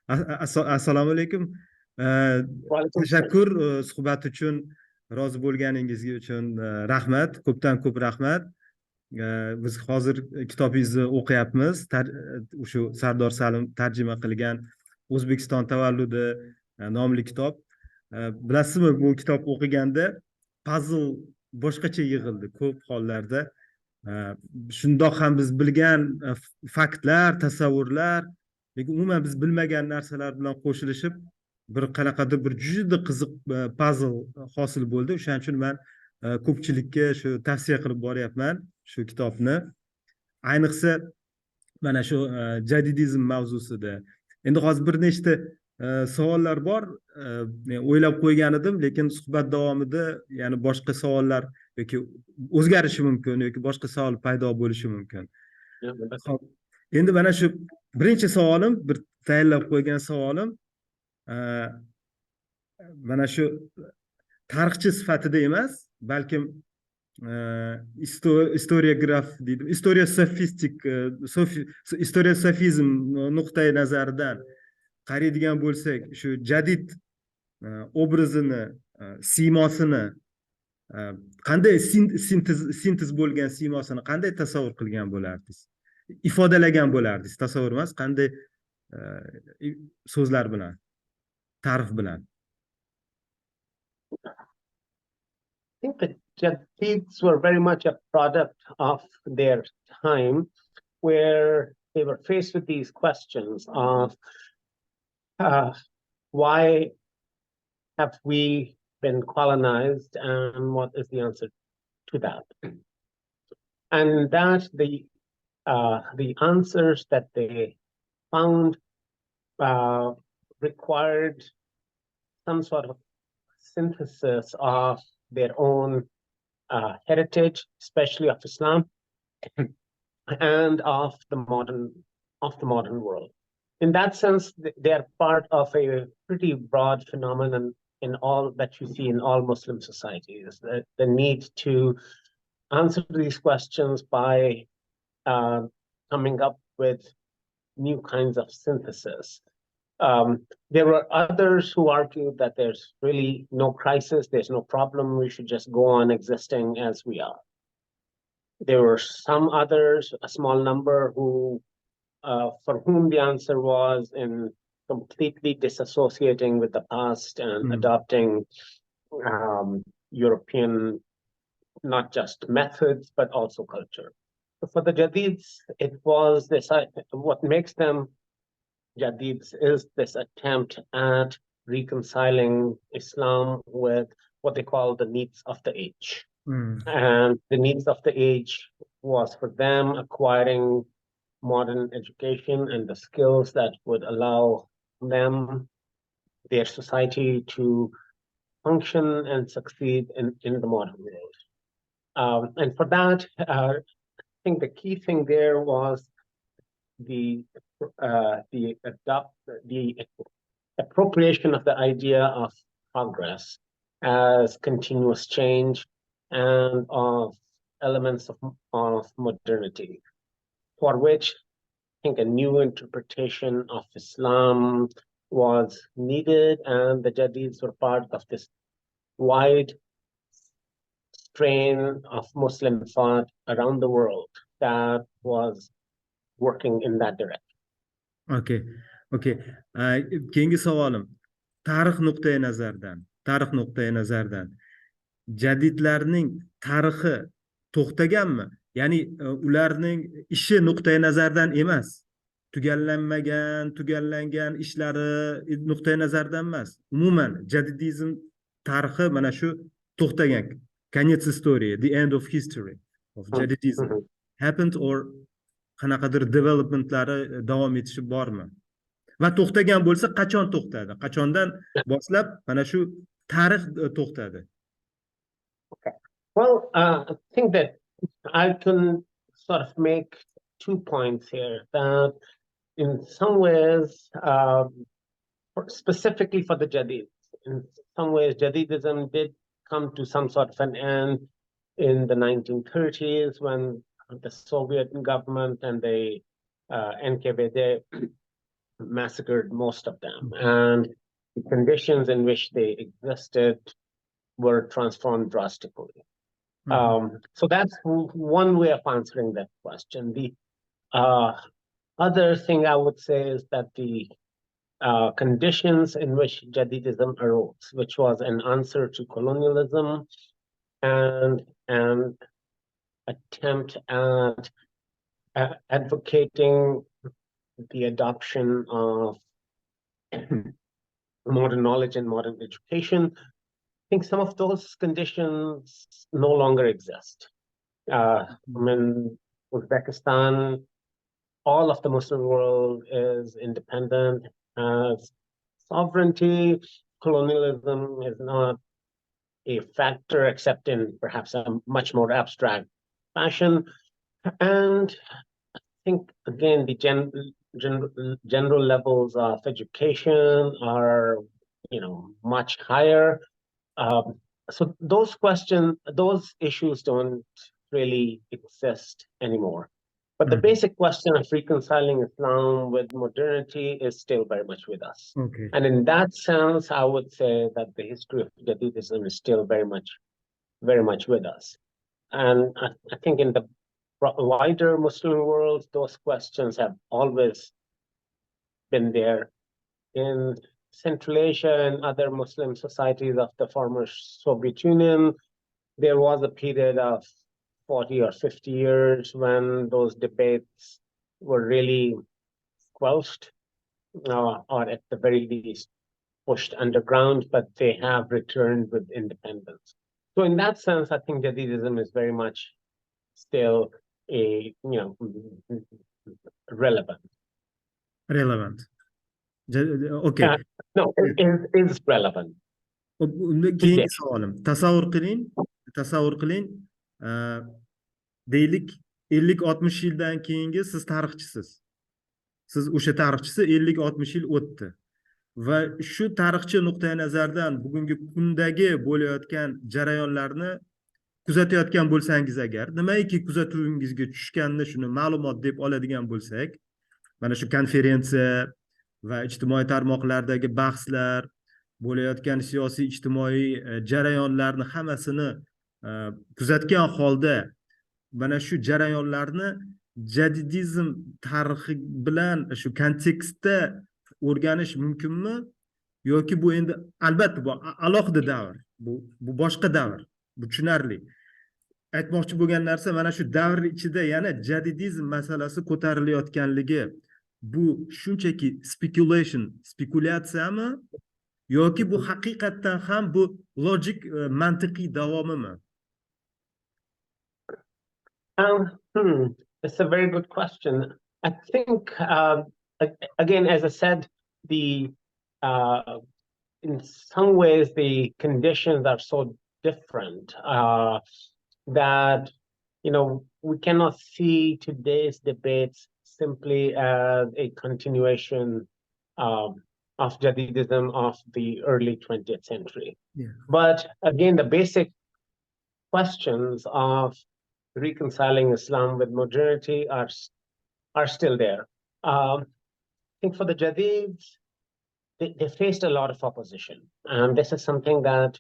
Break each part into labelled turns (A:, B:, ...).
A: Assalomu alaykum.
B: Vaalaykum assalom.
A: Tashakkur suhbat uchun, rozi bo'lganingizga uchun rahmat, ko'pdan ko'p rahmat. Biz hozir kitobingizni o'qiyapmiz. Shu Sardor Salim tarjima qilgan O'zbekiston tavalludi nomli kitob. Bilasizmi, bu kitob o'qiganda puzzle boshqacha yig'ildi ko'p hollarda. Shundoq ham biz bilgan faktlar, tasavvurlar, lekin umuman biz bilmagan narsalar bilan qo'shilishib bir qanaqadir bir juda qiziq puzzle hosil bo'ldi. O'shaning uchun men ko'pchilikka shu tavsiya qilib boryapman shu kitobni. Ayniqsa mana shu jadidizm mavzusida. Endi hozir bir nechta savollar bor. Men o'ylab qo'ygan edim, lekin suhbat davomida ya'ni boshqa savollar yoki o'zgarishi mumkin yoki boshqa savol paydo bo'lishi mumkin. Endi mana shu birinchi savolim, bir tayyorlab qo'ygan savolim, mana shu tarixchi sifatida emas, balkim historiograf deydi, historiosofizm nuqtai nazaridan qaraydigan bo'lsak, shu jadid obrazini, siymosini qanday sintez bo'lgan siymosini qanday tasavvur qilgan bo'lardingiz? Ifodalagan bo'lardingiz, tasavvur emas, qanday so'zlar bilan, ta'rif bilan?
B: I think the Jadids were very much a product of their time, where they were faced with these questions of why have we been colonized and what is the answer to that? And that the answers that they found required some sort of synthesis of their own heritage, especially of Islam, and of the modern world. In that sense, they are part of a pretty broad phenomenon in all that you see in all Muslim societies. The need to answer these questions by coming up with new kinds of synthesis. There were others who argued that there's really no crisis, there's no problem, we should just go on existing as we are. There were some others, a small number, who for whom the answer was in completely disassociating with the past and adopting European, not just methods, but also culture. So for the Jadids, it was this, what makes them Jadids is this attempt at reconciling Islam with what they call the needs of the age. And the needs of the age was for them acquiring modern education and the skills that would allow them, their society, to function and succeed in the modern world. And for that, I think the key thing there was the appropriation of the idea of progress as continuous change and of elements of modernity, for which I think a new interpretation of Islam was needed, and the Jadids were part of this wide strain of Muslim thought around the world that was working in that direction.
A: Okay. Keyingi savolim, tarix nuqtai nazaridan jadidlarning tarixi to'xtaganmi? Ya'ni ularning ishi nuqtai nazardan emas, tugallangan ishlari nuqtai nazardan emas. Umuman jadidizm tarixi mana shu to'xtagan. Konец истории, the end of history of jadidism happened, or qanaqadir developmentlari davom etishi bormi? Va to'xtagan bo'lsa, qachon to'xtadi? Qachondan boshlab mana shu tarix to'xtadi?
B: Okay. Well, I think that I can sort of make 2 points here. That in some ways, specifically for the Jadids, in some ways, Jadidism did come to some sort of an end in the 1930s when the Soviet government and the NKVD massacred most of them, and the conditions in which they existed were transformed drastically. So that's one way of answering that question. The other thing I would say is that the conditions in which Jadidism arose, which was an answer to colonialism and an attempt at advocating the adoption of modern knowledge and modern education. I think some of those conditions no longer exist. In Uzbekistan, all of the Muslim world is independent. Sovereignty, colonialism is not a factor except in perhaps a much more abstract fashion. And I think, again, the general levels of education are, much higher. So those issues don't really exist anymore. But the basic question of reconciling Islam with modernity is still very much with us.
A: Okay.
B: And in that sense, I would say that the history of Jadidism is still very much with us. And I think in the wider Muslim world, those questions have always been there. In Central Asia and other Muslim societies of the former Soviet Union, there was a period of 40 or 50 years when those debates were really squelched, or at the very least pushed underground, but they have returned with independence. So in that sense, I think Jadidism is very much still relevant.
A: Relevant. Okay.
B: No, it is relevant.
A: Keyingi savolim. Tasavvur qiling, deylik 50-60 yildan keyingi siz tarixchisiz. Siz o'sha tarixchisi 50-60 yil o'tdi. Va shu tarixchi nuqtai nazardan bugungi kundagi bo'layotgan jarayonlarni kuzatayotgan bo'lsangiz agar, nimaiki kuzatuvingizga tushganini shuni ma'lumot deb oladigan bo'lsak, mana shu konferensiya va ijtimoiy tarmoqlardagi bahslar, bo'layotgan siyosiy ijtimoiy jarayonlarni hammasini kuzatgan holda mana shu jarayonlarni jadidizm tarixi bilan shu kontekstda o'rganish mumkinmi? Yoki bu endi albatta bu alohida davr, bu boshqa davr, bu tushunarli. Aytmoqchi bo'lgan narsa mana shu davr ichida yana jadidizm masalasi ko'tarilayotganligi, bu shunchaki spekulyatsiyami yoki bu haqiqatdan ham bu logik mantiqiy davomimi?
B: It's a very good question. I think, again, as I said, in some ways the conditions are so different that we cannot see today's debates simply as a continuation of Jadidism of the early 20th century.
A: Yeah.
B: But again, the basic questions of reconciling Islam with modernity are still there. I think for the Jadids, they faced a lot of opposition. And this is something that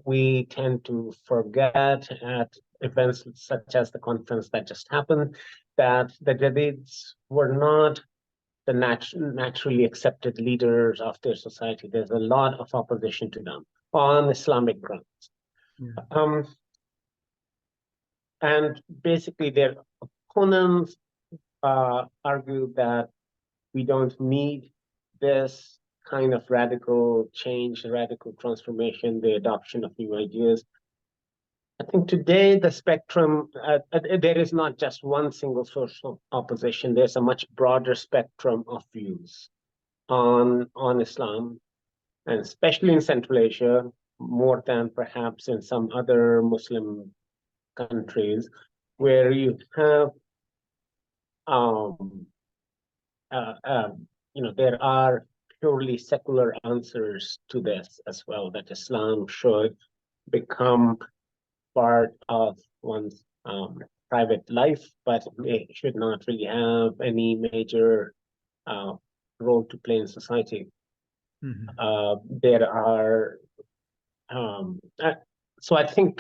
B: we tend to forget at events such as the conference that just happened, that the Jadids were not the naturally accepted leaders of their society. There's a lot of opposition to them on Islamic grounds.
A: Yeah.
B: And basically their opponents argued that we don't need this kind of radical change, radical transformation, the adoption of new ideas. I think today the spectrum, there is not just one single source of opposition. There's a much broader spectrum of views on Islam, and especially in Central Asia, more than perhaps in some other Muslim countries, where you have, there are purely secular answers to this as well, that Islam should become part of one's private life, but it should not really have any major role to play in society.
A: Mhm.
B: There are, so I think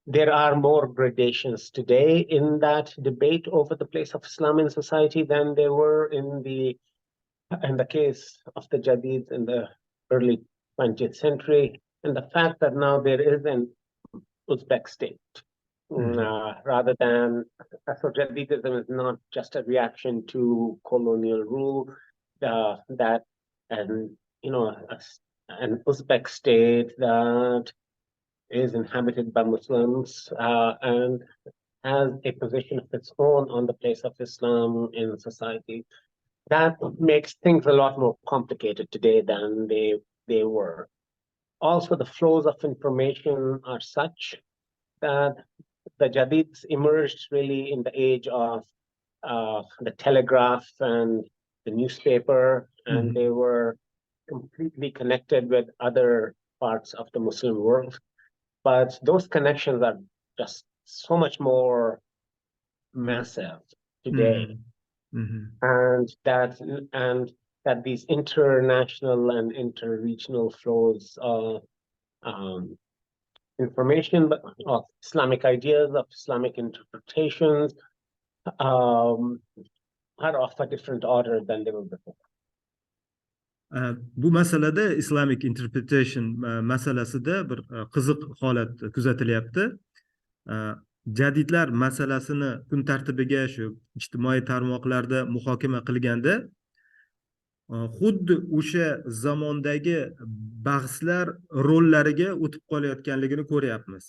B: there are more gradations today in that debate over the place of Islam in society than there were in the case of the Jadids in the early 20th century, and the fact that now there is an Uzbek state. Rather than, so Jadidism is not just a reaction to colonial rule, that, and you know, an Uzbek state that is inhabited by Muslims and has a position of its own on the place of Islam in society. That makes things a lot more complicated today than they were. Also, the flows of information are such that the Jadids emerged really in the age of the telegraph and the newspaper, and they were completely connected with other parts of the Muslim world. But those connections are just so much more massive today. And that these international and interregional flows of information, of Islamic ideas, of Islamic interpretations, are of a different order than they were before.
A: Bu masalada Islamic interpretation masalasida bir qiziq holat kuzatilyapti. Jadidlar masalasini kun tartibiga shu ijtimoiy tarmoqlarda muhokama qilganda xuddi o'sha zamondagi bahslar rollariga o'tib qolayotganligini ko'ryapmiz.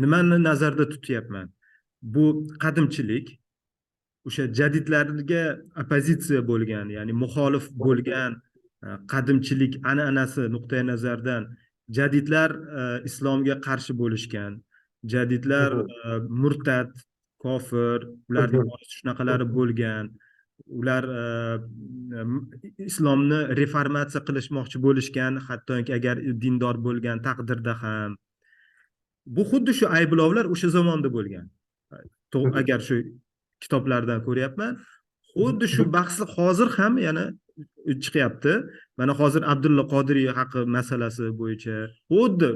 A: Nimani nazarda tutyapman? Bu qadimchilik, o'sha jadidlarga oppozitsiya bo'lgan, ya'ni muxolif bo'lgan qadimchilik an'anasi nuqtai nazardan jadidlar islomga qarshi bo'lishgan. Jadidlar murtad, kofir, ularning shunaqalari bo'lgan. Ular islomni reformatsiya qilishmoqchi bo'lishgan, hattoki agar dindor bo'lgan taqdirda ham. Bu xuddi shu ayblovlar o'sha zamonda bo'lgan. Agar shu kitoblardan ko'ryapman, xuddi shu bahsni hozir ham yana chiqyapti. Mana hozir Abdulla Qodiriy haqi masalasi bo'yicha xuddi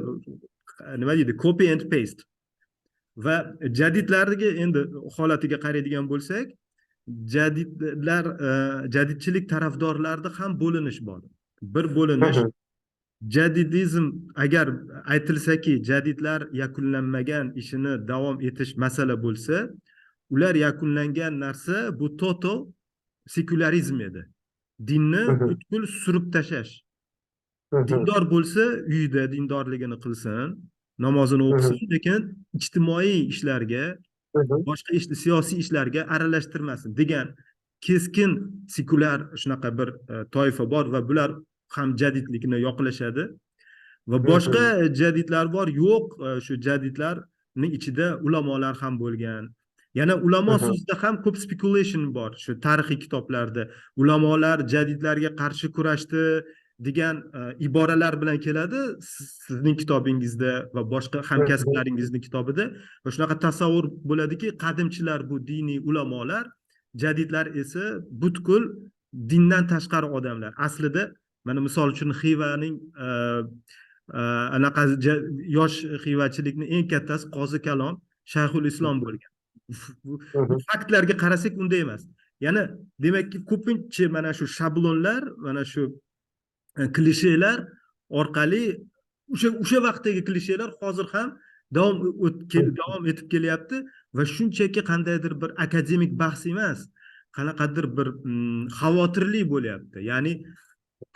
A: nima deydi, copy and paste. Va jadidlarga endi holatiga qaraydigan bo'lsak, jadidchilik tarafdorlarida ham bo'linish bor. Bir bo'linish jadidizm, agar aytilsaki jadidlar yakunlanmagan ishini davom etish masala bo'lsa, ular yakunlangan narsa bu total sekularizm edi. Dinni butkul surib tashlash. Dindor bo'lsa uyida dindorligini qilsin, namozini o'qisin, lekin ijtimoiy ishlarga, boshqa siyosiy ishlarga aralashtirmasin degan keskin sekular shunaqa bir toifa bor va bular ham jadidlikni yoqlashadi. Va boshqa jadidlar bor, yo'q, shu jadidlarning ichida ulamolar ham bo'lgan. Yana ulamo so'zida ham ko'p speculation bor. Shu tarixiy kitoblarda ulamolar jadidlarga qarshi kurashdi degan iboralar bilan keladi sizning kitobingizda va boshqa hamkasblaringizning kitobida. Va shunaqa tasavvur bo'ladiki, qadimchilar bu diniy ulamolar, jadidlar esa butkul dindan tashqari odamlar. Aslida mana misol uchun Xivaning anaqa yosh xivachilikni eng kattasi Qozi Kalon Shayxul Islom bo'lgan. Bu faktlarga qarasak unday emas. Yana demakki ko'pincha mana shu shablonlar, mana shu klishelar orqali o'sha vaqtdagi klishelar hozir ham davom etib kelyapti va shunchaki qandaydir bir akademik bahs emas, qanaqadir bir xavotirli bo'lyapti. Ya'ni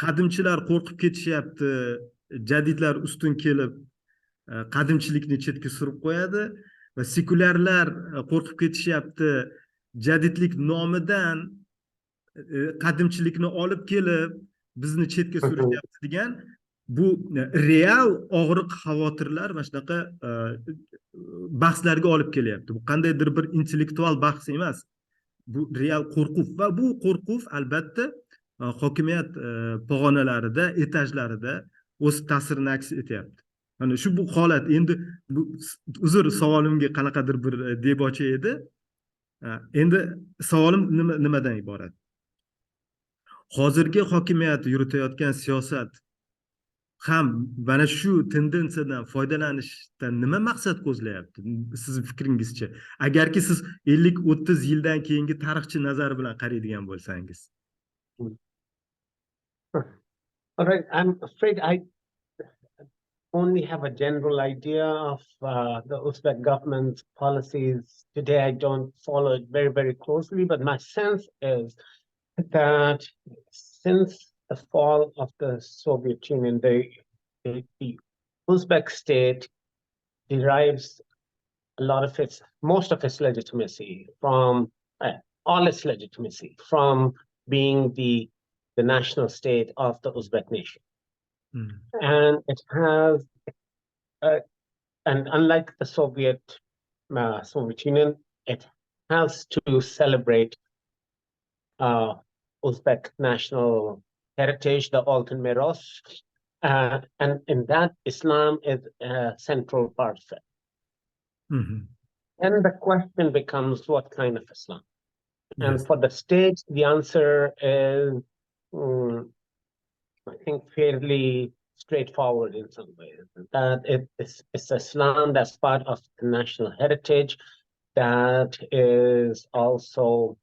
A: qadimchilar qo'rqib ketishyapti, jadidlar ustun kelib qadimchilikni chetga surib qo'yadi va sekulyarlar qo'rqib ketishyapti, jadidlik nomidan qadimchilikni olib kelib bizni chetga surishyapti degan bu real og'riq xavotirlar va shunaqa bahslarga olib kelyapti. Bu qandaydir bir intellektual bahs emas. Bu real qo'rquv va bu qo'rquv albatta hokimiyat pog'onalarida, etajlarida o'z ta'sirini aks etyapti. Mana shu bu holat. Endi bu uzr, savolimga qanaqadir bir debocha edi. Endi savolim nimadan iborat? hozirgi hokimiyat yuritayotgan siyosat ham mana shu tendensiyadan foydalanishdan nima maqsad ko'zlayapti sizni fikringizcha, agarki siz 50-30 yildan keyingi tarixchi nazari bilan qaraydigan bo'lsangiz?
B: All right, I'm afraid I only have a general idea of the Uzbek government's policies. Today, I don't follow it very, very closely, but my sense is that since the fall of the Soviet Union, the Uzbek state derives a lot of most of its legitimacy from all its legitimacy from being the national state of the Uzbek nation. And it has, and unlike the Soviet Union, it has to celebrate Uzbek national heritage, the Altın Miras, and in that Islam is a central part of it. And the question becomes, what kind of Islam? And for the state, the answer is, I think, fairly straightforward in some ways. That it's Islam that's part of the national heritage, that is also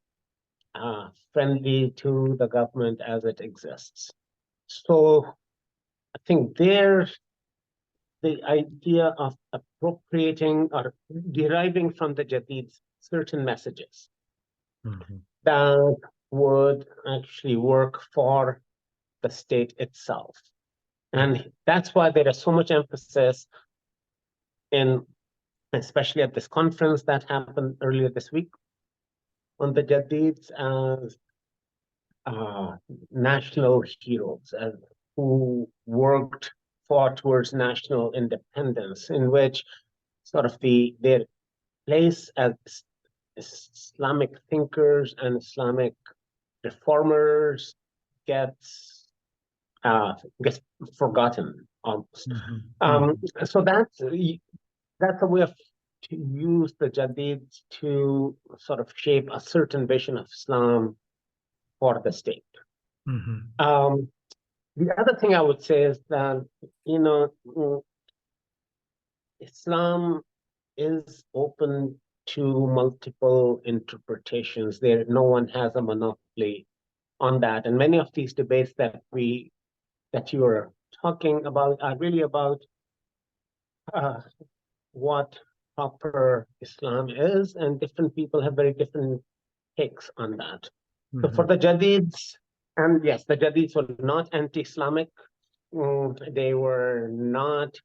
B: friendly to the government as it exists. So I think the idea of appropriating or deriving from the Jadids certain messages that would actually work for the state itself. And that's why there is so much emphasis in, especially at this conference that happened earlier this week, on the Jadids as national heroes who fought towards national independence, in which sort of their place as Islamic thinkers and Islamic reformers gets forgotten almost. So that's a way to use the Jadids to sort of shape a certain vision of Islam for the state. The other thing I would say is that, Islam is open to multiple interpretations. No one has a monopoly on that. And many of these debates that you are talking about are really about what proper Islam is, and different people have very different takes on that. So for the Jadids, and yes, the Jadids were not anti-Islamic. They were not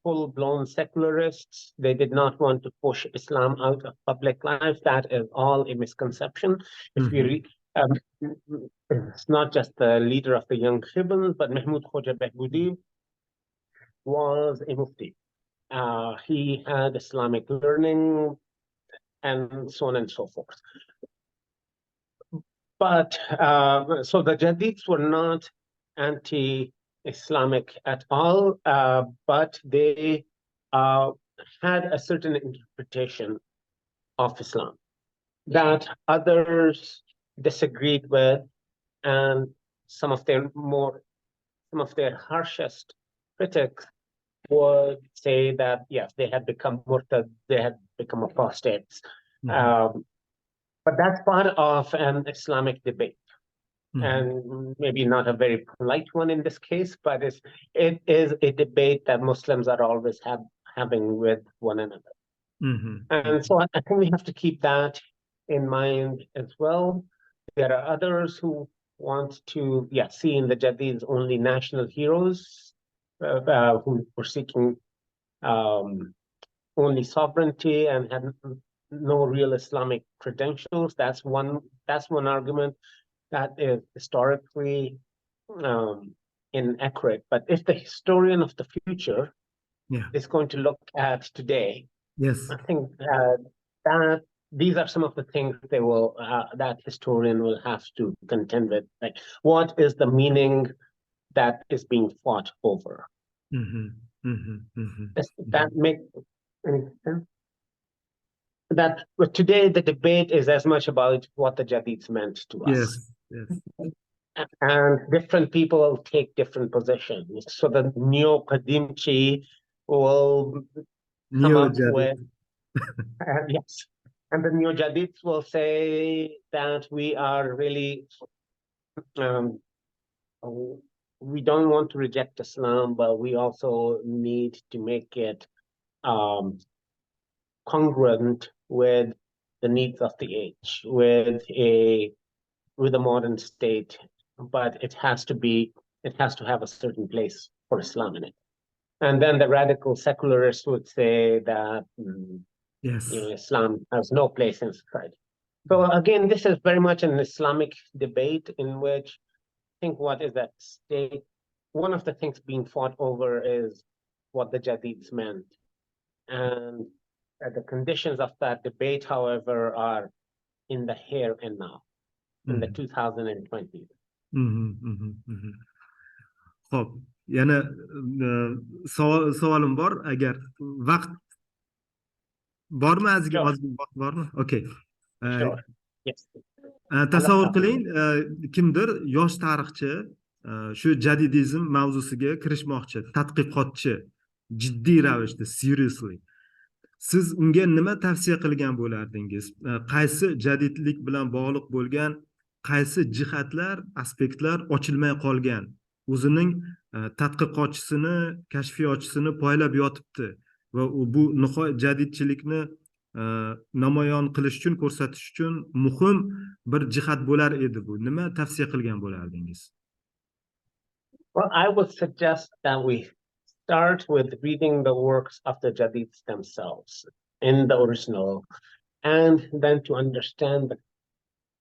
B: full-blown secularists. They did not want to push Islam out of public life. That is all a misconception. If you read, it's not just the leader of the young Shibans, but Mahmoud Khoja Behboudi was a mufti. He had Islamic learning and so on and so forth. But so the Jadids were not anti-Islamic at all, but they had a certain interpretation of Islam that others disagreed with, and some of their harshest critics would say that yes, they had become murtad, they had become apostates. But that's part of an Islamic debate, and maybe not a very polite one in this case, but it is a debate that Muslims are always having with one another. And so I think we have to keep that in mind as well. There are others who want to see in the Jadids only national heroes who were seeking only sovereignty and had no real Islamic credentials. That's one argument that is historically inaccurate. But if the historian of the future is going to look at today, I think that these are some of the things that historian will have to contend with. Like, what is the meaning that is being fought over? Does that make any sense? But today the debate is as much about what the Jadids meant to us.
A: yes.
B: And different people will take different positions. So the neo-Qadimchi will come up with, yes, and the neo-Jadids will say that we are really, we don't want to reject Islam, but we also need to make it congruent with the needs of the age, with a modern state, but it has to have a certain place for Islam in it. And then the radical secularists would say that
A: Yes.
B: Islam has no place in society. So again, this is very much an Islamic debate in which I think what is at stake, one of the things being fought over is what the Jadids meant. And the conditions of that debate, however, are in the here and now, in the 2020s.
A: Xo'p, yana savolim bor, agar vaqt bormi, ozgina vaqt bormi? Okay.
B: Sure. Yes.
A: Tasavvur qiling, kimdir yosh tarixchi shu jadidizm mavzusiga kirishmoqchi, tadqiqotchi, jiddiy ravishda, seriously. Siz unga nima tavsiya qilgan bo'lardingiz? Qaysi jadidlik bilan bog'liq bo'lgan qaysi jihatlar, aspektlar ochilmay qolgan? O'zining tadqiqotchisini, kashfiyotchisini poylab yotibdi va bu nihoyat jadidchilikni namoyon qilish uchun, ko'rsatish uchun muhim bir jihat bo'lar edi bu. Nima tavsiya qilgan bo'lardingiz?
B: Well, I would suggest that we start with reading the works of the Jadids themselves in the original, and then to understand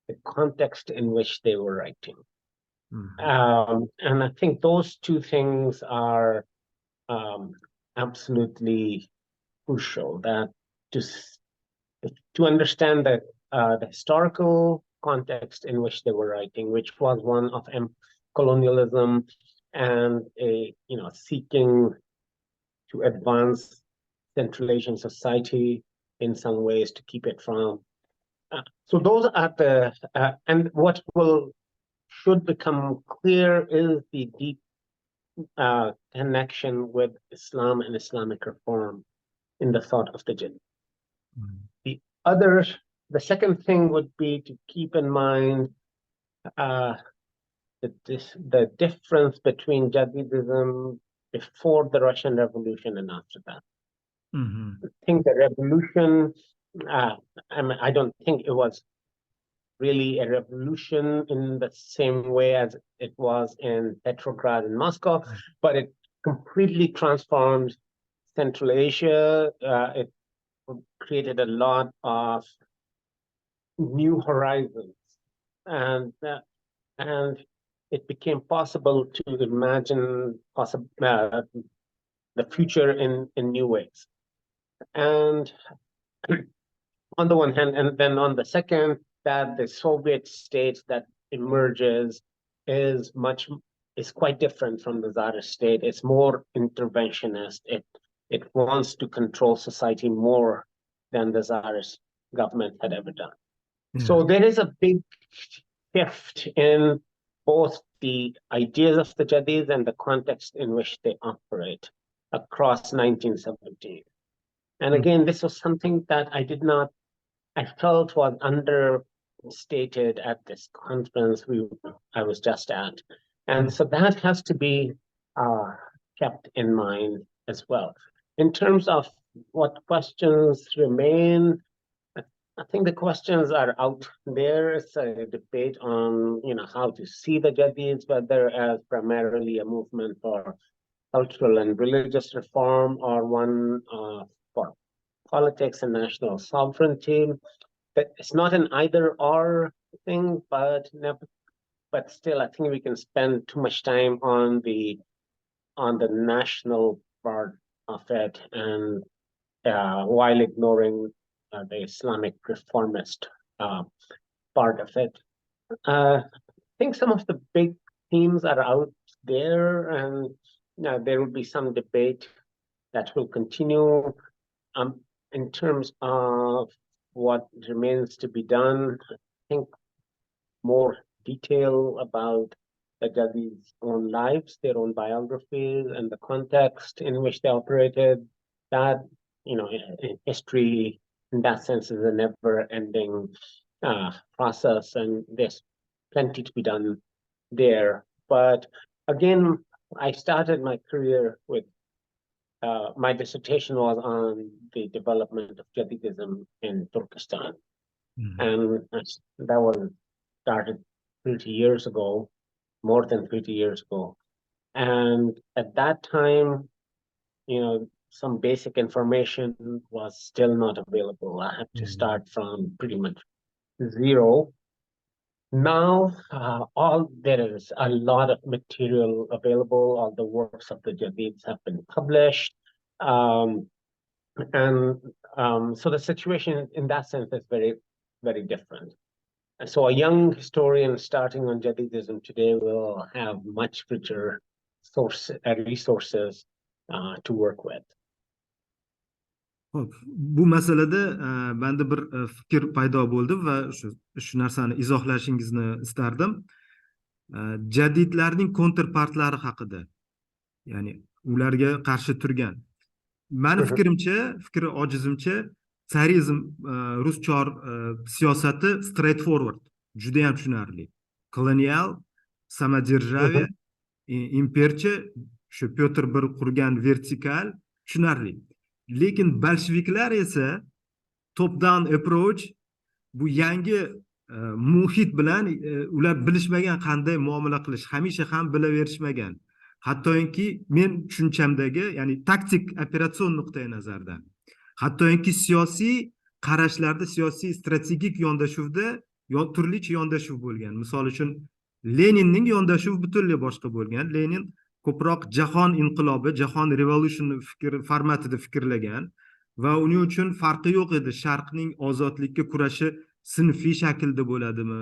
B: the context in which they were writing. And I think those two things are absolutely crucial, that to understand the historical context in which they were writing, which was one of colonialism and seeking to advance Central Asian society in some ways to keep it from. So those are the and what should become clear is the deep connection with Islam and Islamic reform in the thought of the Jinn. The second thing would be to keep in mind the difference between Jadidism before the Russian Revolution and after that. I think the revolution, I don't think it was really a revolution in the same way as it was in Petrograd and Moscow, but it completely transformed Central Asia. It created a lot of new horizons, and it became possible to imagine the future in new ways. And on the one hand, and then on the second, that the Soviet state that emerges is quite different from the Tsarist state. It's more interventionist. It wants to control society more than the Tsarist government had ever done. So there is a big shift in both the ideas of the Jadids and the context in which they operate across 1917. And again, this was something that I felt was understated at this conference I was just at. And so that has to be kept in mind as well. In terms of what questions remain, I think the questions are out there. It's a debate on, how to see the Jadids, whether as primarily a movement for cultural and religious reform or one for politics and national sovereignty. But it's not an either-or thing, but still, I think we can spend too much time on the national part of it, and while ignoring the Islamic reformist part of it. I think some of the big themes are out there, and there will be some debate that will continue in terms of what remains to be done. I think more detail about the Jadid's own lives, their own biographies, and the context in which they operated. That, history in that sense is a never-ending process, and there's plenty to be done there. But again, I started my career with my dissertation was on the development of Jadidism in Turkestan. And that was started 30 years ago, more than 30 years ago. And at that time, some basic information was still not available. I had to start from pretty much zero. Now, there is a lot of material available. All the works of the Jadids have been published. So the situation in that sense is very, very different. And so a young historian starting on Jadidism today will have much richer resources to work with.
A: Bu masalada menda bir fikr paydo bo'ldi va shu narsani izohlashingizni istardim. Jadidlarning kontrpartlari haqida, ya'ni ularga qarshi turgan. Meni fikrimcha, fikri ojizimcha, tsarizm ruscha siyosati straightforward, juda ham tushunarli. Kolonial, samadержавие, impercha, shu Pyotr bir qurgan vertikal, tushunarli. Lekin bolsheviklar esa top down approach, bu yangi muhit bilan ular bilishmagan qanday muomala qilish, hamisha ham bilaverishmagan. Hattoki men tushunchamdagi, ya'ni taktik operatsion nuqtai nazardan, hattoki siyosiy qarashlarda, siyosiy strategik yondashuvda turlicha yondashuv bo'lgan. Misol uchun Leninning yondashuvi butunlay boshqa bo'lgan. Lenin ko'proq jahon inqilobi, jahon revolution formatida fikrlagan va uning uchun farqi yo'q edi. Sharqning ozodlikka kurashi sinfiy shaklda bo'ladimi,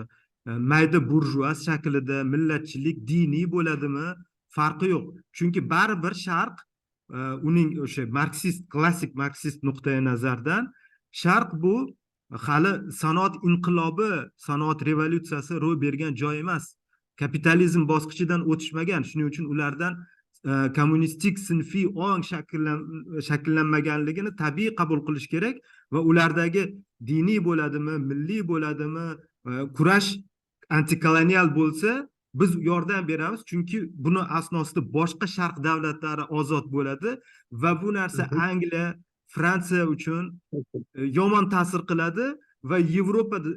A: mayda burjuaz shaklida, millatchilik, diniy bo'ladimi, farqi yo'q. Chunki baribir Sharq uning o'sha marksist, klassik marksist nuqtai nazardan Sharq bu hali sanoat inqilobi, sanoat revolyutsiyasi ro'y bergan joy emas. Kapitalizm bosqichidan o'tishmagan. Shuning uchun ulardan kommunistik sinfiy ong shakllanmaganligini tabiiy qabul qilish kerak va ulardagi diniy bo'ladimi, milliy bo'ladimi, kurash antikolonial bo'lsa, biz yordam beramiz, chunki buni asnosida boshqa Sharq davlatlari ozod bo'ladi va bu narsa Angliya, Fransiya uchun yomon ta'sir qiladi va Yevropada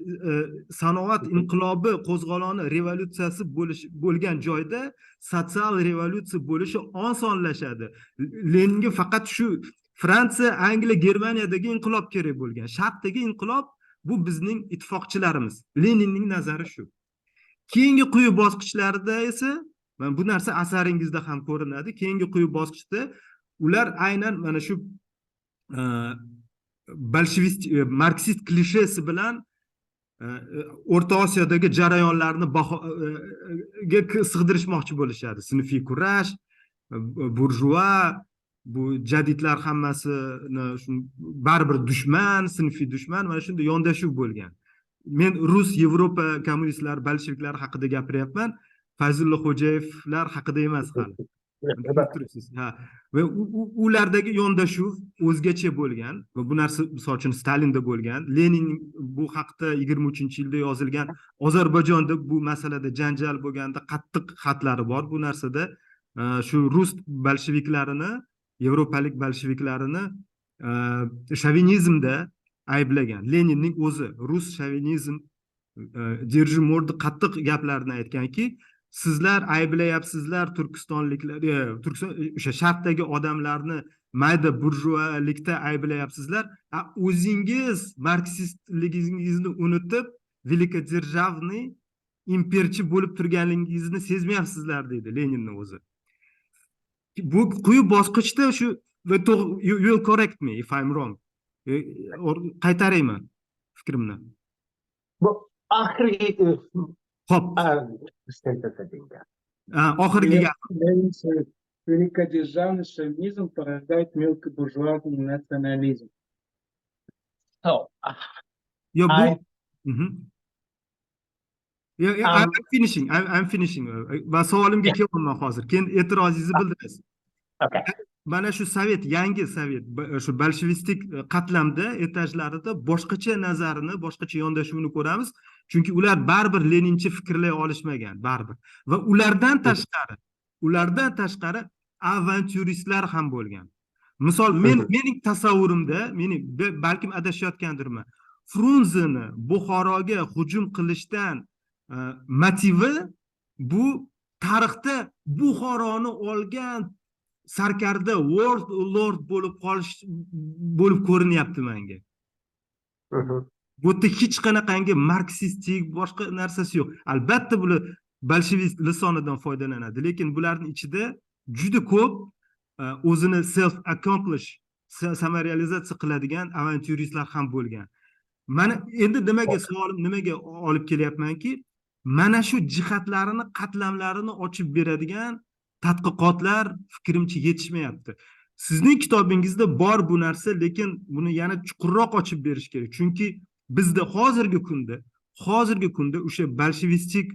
A: sanoat inqilobi qo'zg'oloni revolyutsiyasi bo'lgan joyda sotsial revolyutsiya bo'lishi osonlashadi. Leninga faqat shu Fransiya, Angliya, Germaniyadagi inqilob kerak bo'lgan. Sharqdagi inqilob bu bizning ittifoqchilarimiz. Leninning nazari shu. Keyingi quyi bosqichlarda esa, bu narsa asaringizda ham ko'rinadi. Keyingi quyi bosqichda ular aynan mana shu bolshevist, marksist klishesi bilan O'rta Osiyodagi jarayonlarni sig'dirishmoqchi bo'lishadi. Sinfiy kurash, burjua, bu jadidlar hammasini baribir dushman, sinfiy dushman, mana shunday yondashuv bo'lgan. Men Rus, Yevropa kommunistlar, bolsheviklar haqida gapiryapman. Fayzulla Xo'jayevlar haqida emas hali. Va ulardagi yondashuv o'zgacha bo'lgan va bu narsa misol uchun Stalinda bo'lgan. Lenin bu haqda 23-yilda yozilgan, Ozarbayjonda bu masalada janjal bo'lganda qattiq xatlari bor. Bu narsada shu rus bolsheviklarini, yevropalik bolsheviklarini shovinizmda ayblagan. Leninning o'zi rus shovinizm Держи морды qattiq gaplarni aytganki, sizlar ayblayapsizlar turkistonliklar, o'sha Sharqdagi odamlarni mayda burjualikda ayblayapsizlar, o'zingiz marksistligingizni unutib, velikoderjavniy imperchi bo'lib turganligingizni sezmayapsizlar deydi Leninning o'zi. Bu quyi bosqichda shu, you will correct me if I'm wrong. Qaytarayman fikrimni.
B: Bu oxirgi
A: Hop. Oxirgi gap.
C: Великодержавный шовинизм порождает мелкобуржуазный национализм.
B: So,
A: Yo, bu I'm finishing. I'm finishing. Va savolimga kelyapman hozir. Keyin e'tirozingizni bildirasiz.
B: Okay.
A: Mana shu sovet, yangi sovet, shu bolshevistik qatlamda etajlarida boshqacha nazarini, boshqacha yondashuvni ko'ramiz. Chunki ular baribir Lenincha fikrlay olishmagan, baribir. Va ulardan tashqari avantyuristlar ham bo'lgan. Misol, mening tasavvurimda, balkim adashayotgandirman. Frunzeni Buxoroga hujum qilishdan motivi bu tarixda Buxoroni olgan sarkarda lord bo'lib ko'rinyapti menga. Bu yerda hech qanaqangi marksistik boshqa narsasi yo'q. Albatta bular bolshevik lisonidan foydalanadi, lekin bularning ichida juda ko'p o'zini self accomplish, samorealizatsiya qiladigan avantyuristlar ham bo'lgan. Mana endi savolim nimaga olib kelyapmanki, mana shu jihatlarini, qatlamlarini ochib beradigan tadqiqotlar fikrimcha yetishmayapti. Sizning kitobingizda bor bu narsa, lekin buni yana chuqurroq ochib berish kerak. Chunki bizda hozirgi kunda o'sha bolshevistik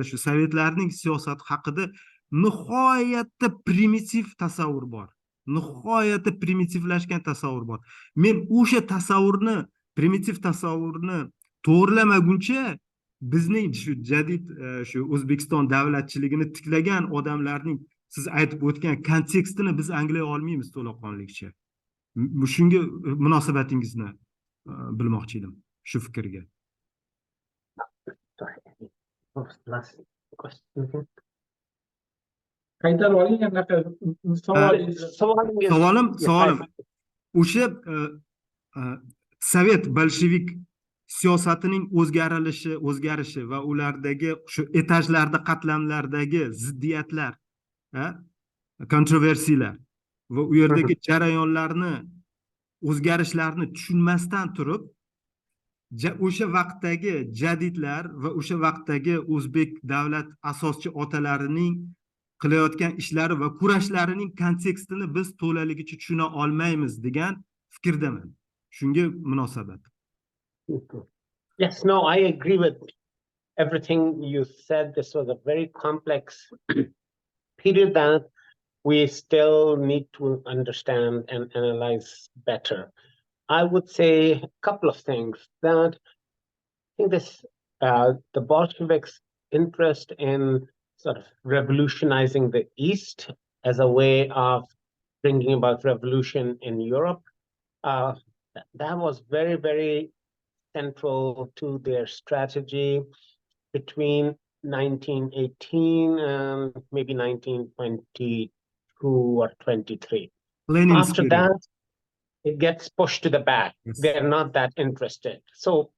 A: shu sovetlarning siyosati haqida nihoyatda primitiv tasavvur bor. Nihoyatda primitivlashgan tasavvur bor. Men o'sha primitiv tasavvurni to'g'rilamaguncha bizning shu jadid shu O'zbekiston davlatchiligini tiklagan odamlarning siz aytib o'tgan kontekstini biz anglay olmaymiz to'laqonligicha. Shunga munosabatingizni bilmoqchi edim, shu fikrga.
C: Qaytarib oling,
A: savolim o'sha sovet bolshevik siyosatining o'zgarishi va ulardagi shu etajlarda, qatlamlardagi ziddiyatlar, kontroversiyalar va u yerdagi jarayonlarni, o'zgarishlarni tushunmasdan turib, o'sha vaqtdagi jadidlar va o'sha vaqtdagi o'zbek davlat asoschi otalarining qilayotgan ishlari va kurashlarining kontekstini biz to'laligicha tushuna olmaymiz degan fikrdaman. Shunga munosabat.
B: Yes, no, I agree with everything you said. This was a very complex period that we still need to understand and analyze better. I would say a couple of things. That I think the Bolsheviks' interest in sort of revolutionizing the East as a way of bringing about revolution in Europe, that was very, very central to their strategy between 1918 and maybe 1922 or 23. After that, it gets pushed to the back. Yes. They're not that interested. So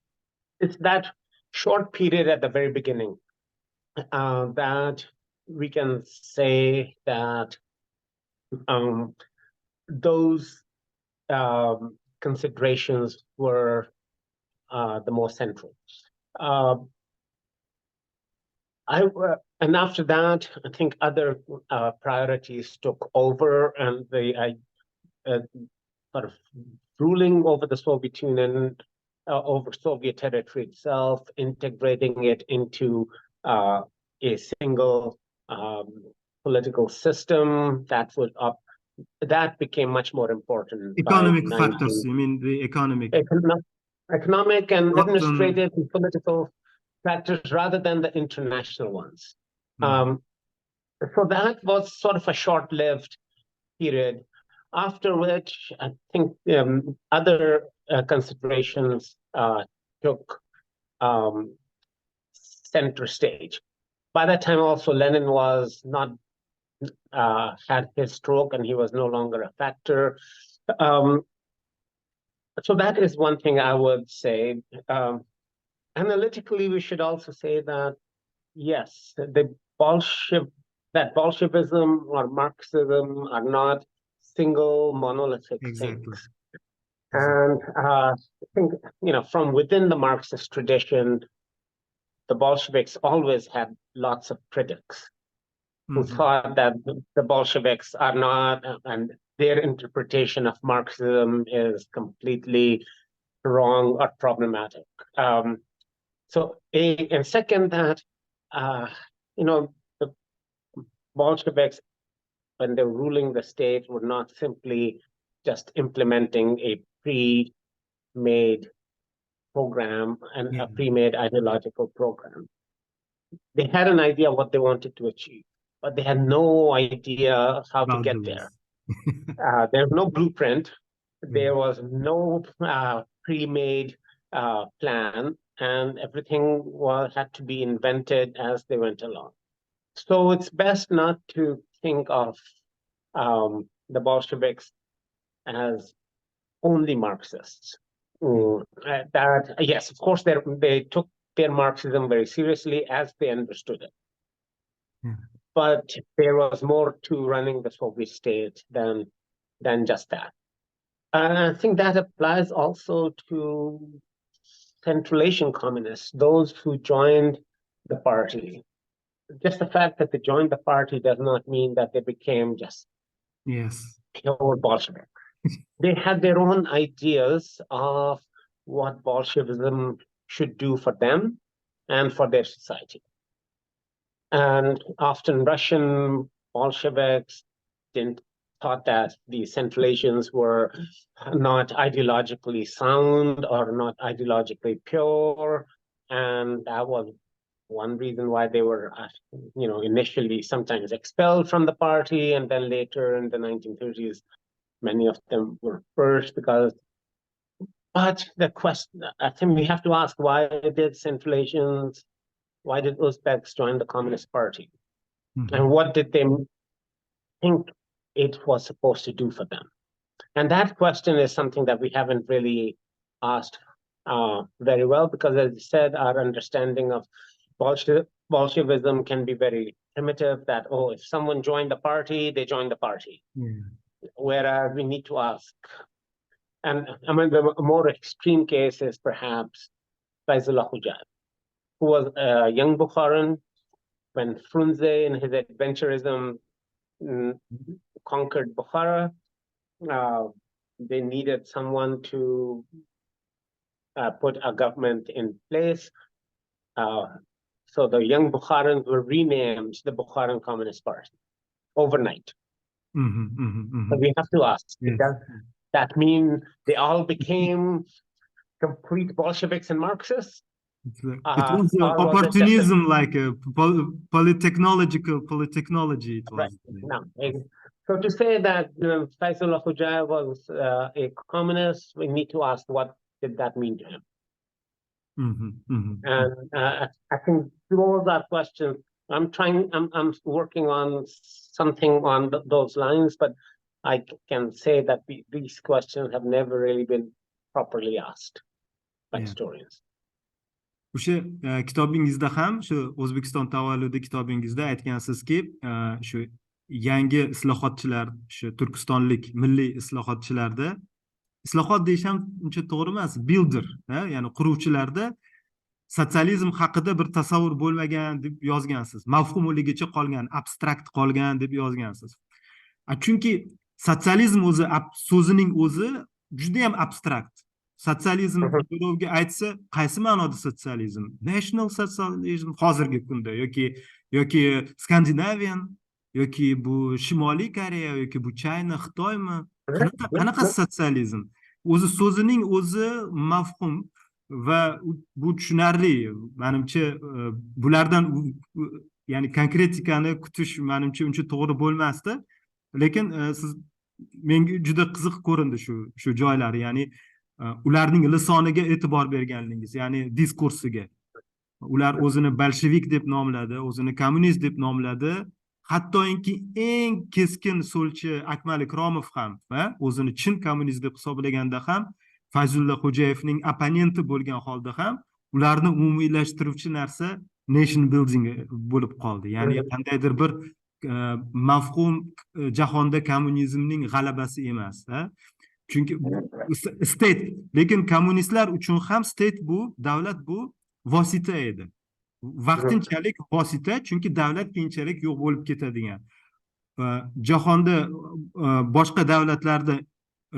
B: it's that short period at the very beginning that we can say that those considerations were the most central. And after that, I think other priorities took over, and the sort of ruling over the Soviet Union, over Soviet territory itself, integrating it into a single political system that became much more important.
A: Economic factors, you mean the
B: economic and administrative and political factors rather than the international ones. So that was sort of a short-lived period, after which I think other considerations took center stage. By that time also Lenin was not had his stroke and he was no longer a factor. So that is one thing I would say. Analytically, we should also say that, yes, that Bolshevism or Marxism are not single monolithic things. And I think, from within the Marxist tradition, the Bolsheviks always had lots of critics who thought that the Bolsheviks are not, and their interpretation of Marxism is completely wrong or problematic. So, and second, that the Bolsheviks, when they were ruling the state, were not simply just implementing a pre-made program and a pre-made ideological program. They had an idea of what they wanted to achieve, but they had no idea how to get there. There was no blueprint. There was no pre-made plan, and everything had to be invented as they went along. So it's best not to think of the Bolsheviks as only Marxists. That yes, of course, they took their Marxism very seriously as they understood it. But there was more to running the Soviet state than just that. And I think that applies also to Central Asian communists, those who joined the party. Just the fact that they joined the party does not mean that they became just pure Bolshevik. They had their own ideas of what Bolshevism should do for them and for their society. And often Russian Bolsheviks thought that the Central Asians were not ideologically sound or not ideologically pure, and that was one reason why they were, initially sometimes expelled from the party, and then later in the 1930s, many of them were purged But the question, I think we have to ask, why did Central Asians, why did Uzbeks join the Communist Party? And what did they think it was supposed to do for them? And that question is something that we haven't really asked very well, because as I said, our understanding of Bolshevism can be very primitive, that, if someone joined the party, they joined the party. Whereas we need to ask, and I mean, the more extreme case is perhaps Faizullah Hujjaj, who was a young Bukharan when Frunze in his adventurism conquered Bukhara. They needed someone to put a government in place. So the young Bukharans were renamed the Bukharan Communist Party overnight. So we have to ask, does that mean they all became complete Bolsheviks and Marxists?
A: It was opportunism, like a polytechnology. It was.
B: Right. No. So to say that Faizullah Hujjaj was a communist, we need to ask, what did that mean to him? And I think those are questions. I'm working on something on those lines, but I can say that these questions have never really been properly asked by historians.
A: O'sha kitobingizda ham, shu O'zbekiston tavalludi kitobingizda aytgansizki, shu yangi islohotchilar, shu turkistonlik milliy islohotchilarda, islohot deyish ham uncha to'g'ri emas, builder, ya'ni quruvchilarda sotsializm haqida bir tasavvur bo'lmagan deb yozgansiz. Mavhumligicha qolgan, abstrakt qolgan deb yozgansiz. Chunki sotsializm o'zi, so'zining o'zi juda ham abstrakt. Sotsializm birovga aytsa, qaysi ma'noda sotsializm? National socialism hozirgi kunda yoki Skandinavian, yoki bu Shimoliy Koreya, yoki bu China, Xitoymi? Qanaqa sotsializm? O'zi so'zining o'zi mavhum va bu tushunarli. Menimcha bulardan ya'ni konkretikani kutish menimcha uncha to'g'ri bo'lmasdi. Lekin siz menga juda qiziq ko'rindi shu joylari, ya'ni ularning lisoniga e'tibor berganligingiz, ya'ni diskursiga. Ular o'zini bolshevik deb nomladi, o'zini kommunist deb nomladi. Hattoki eng keskin so'lchi Akmal Ikromov ham o'zini chin kommunist deb hisoblaganda ham, Fayzullo Xo'jayevning opponenti bo'lgan holda ham ularni umumiylashtiruvchi narsa nation building bo'lib qoldi. Ya'ni qandaydir bir mavhum jahonda kommunizmning g'alabasi emas. Chunki state, lekin kommunistlar uchun ham state bu, davlat bu vosita edi. Vaqtinchalik vosita, chunki davlat keyinchalik yo'q bo'lib ketadigan. Jahonda boshqa davlatlarda,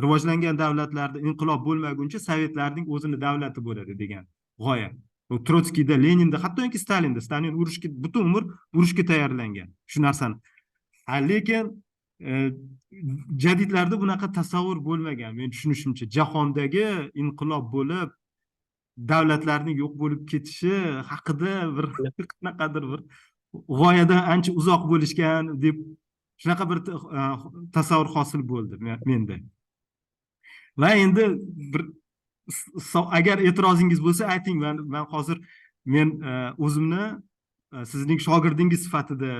A: rivojlangan davlatlarda inqilob bo'lmaguncha sovetlarning o'zini davlati bo'ladi degan g'oya. Trotskiyda, Leninda, hattoki Stalinda. Stalin urushga butun umr urushga tayyorlangan. Shu narsani. Lekin jadidlarda bunaqa tasavvur bo'lmagan. Men tushunishimcha, jahondagi inqilob bo'lib, davlatlarning yo'q bo'lib ketishi haqida bir qanaqadir bir g'oyadan ancha uzoq bo'lishgan deb shunaqa bir tasavvur hosil bo'ldi menda. Va endi bir agar e'tirozingiz bo'lsa ayting. Men hozir o'zimni sizning shogirdingiz sifatida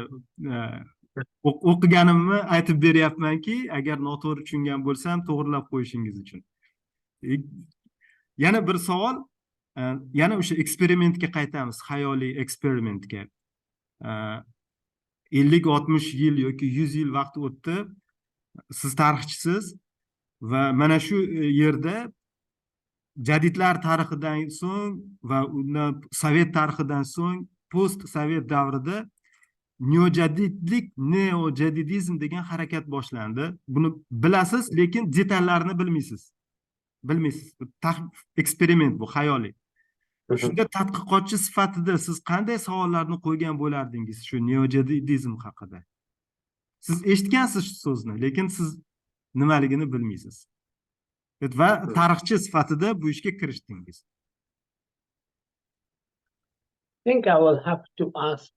A: o'qiganimni aytib beryapmanki, agar noto'g'ri tushungan bo'lsam to'g'rilab qo'yishingiz uchun. Yana bir savol, yana o'sha eksperimentga qaytamiz, xayoliy eksperimentga. 50-60 yil yoki 100 yil vaqt o'tdi. Siz tarixchisiz va mana shu yerda jadidlar tarixidan so'ng va undan sovet tarixidan so'ng post sovet davrida neojadidizm degan harakat boshlandi. Buni bilasiz, lekin detallarini bilmaysiz. Eksperiment bu, xayoliy. Shunda tadqiqotchi sifatida siz qanday savollarni qo'ygan bo'lardingiz shu neojadidizm haqida? Siz eshitgansiz shu so'zni, lekin siz nimaligini bilmaysiz. Va tarixchi sifatida bu ishga kirishdingiz.
B: I think I will have to ask,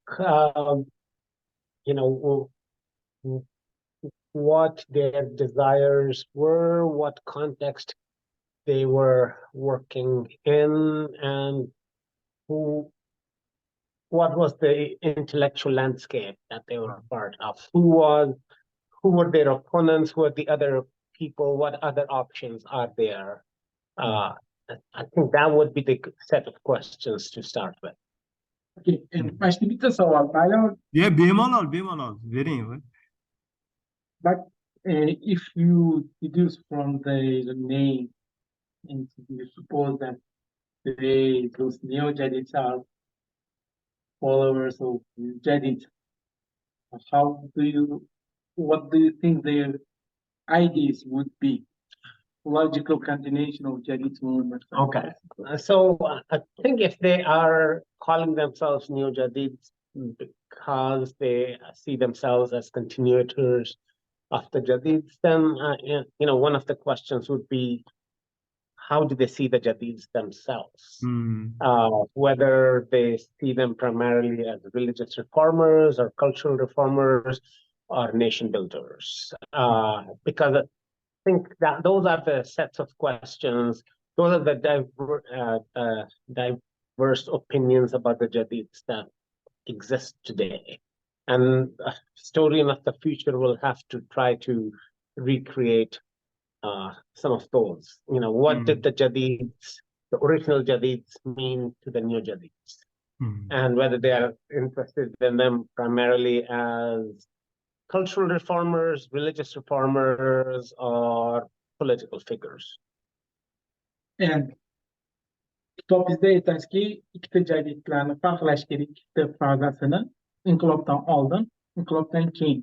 B: what their desires were, what context they were working in, and what was the intellectual landscape that they were a part of? Who were their opponents? Who were the other people? What other options are there? I think that would be the set of questions to start with.
C: Okay, başta bitta savol.
A: Yeah, bemalol, bering.
C: But if you deduce from the name, and you suppose that those neo-jadids are followers of jadid, what do you think their ideas would be? Logical continuation of jadid movement.
B: Okay, so I think if they are calling themselves neo-jadids because they see themselves as continuators of the jadids, then one of the questions would be, how do they see the jadids themselves? Whether they see them primarily as religious reformers or cultural reformers or nation builders, because I think that those are the sets of questions. Those are the diverse opinions about the jadids that exist today. And a historian of the future will have to try to recreate some of those. What did the jadids, the original jadids, mean to the new jadids? And whether they are interested in them primarily as cultural reformers, religious reformers, or political figures.
C: And kitobingizda aytasiz-ki, ikkita jadidlarni farqlash kerak, ikkita fazasini, inqilobdan oldin, inqilobdan keyin.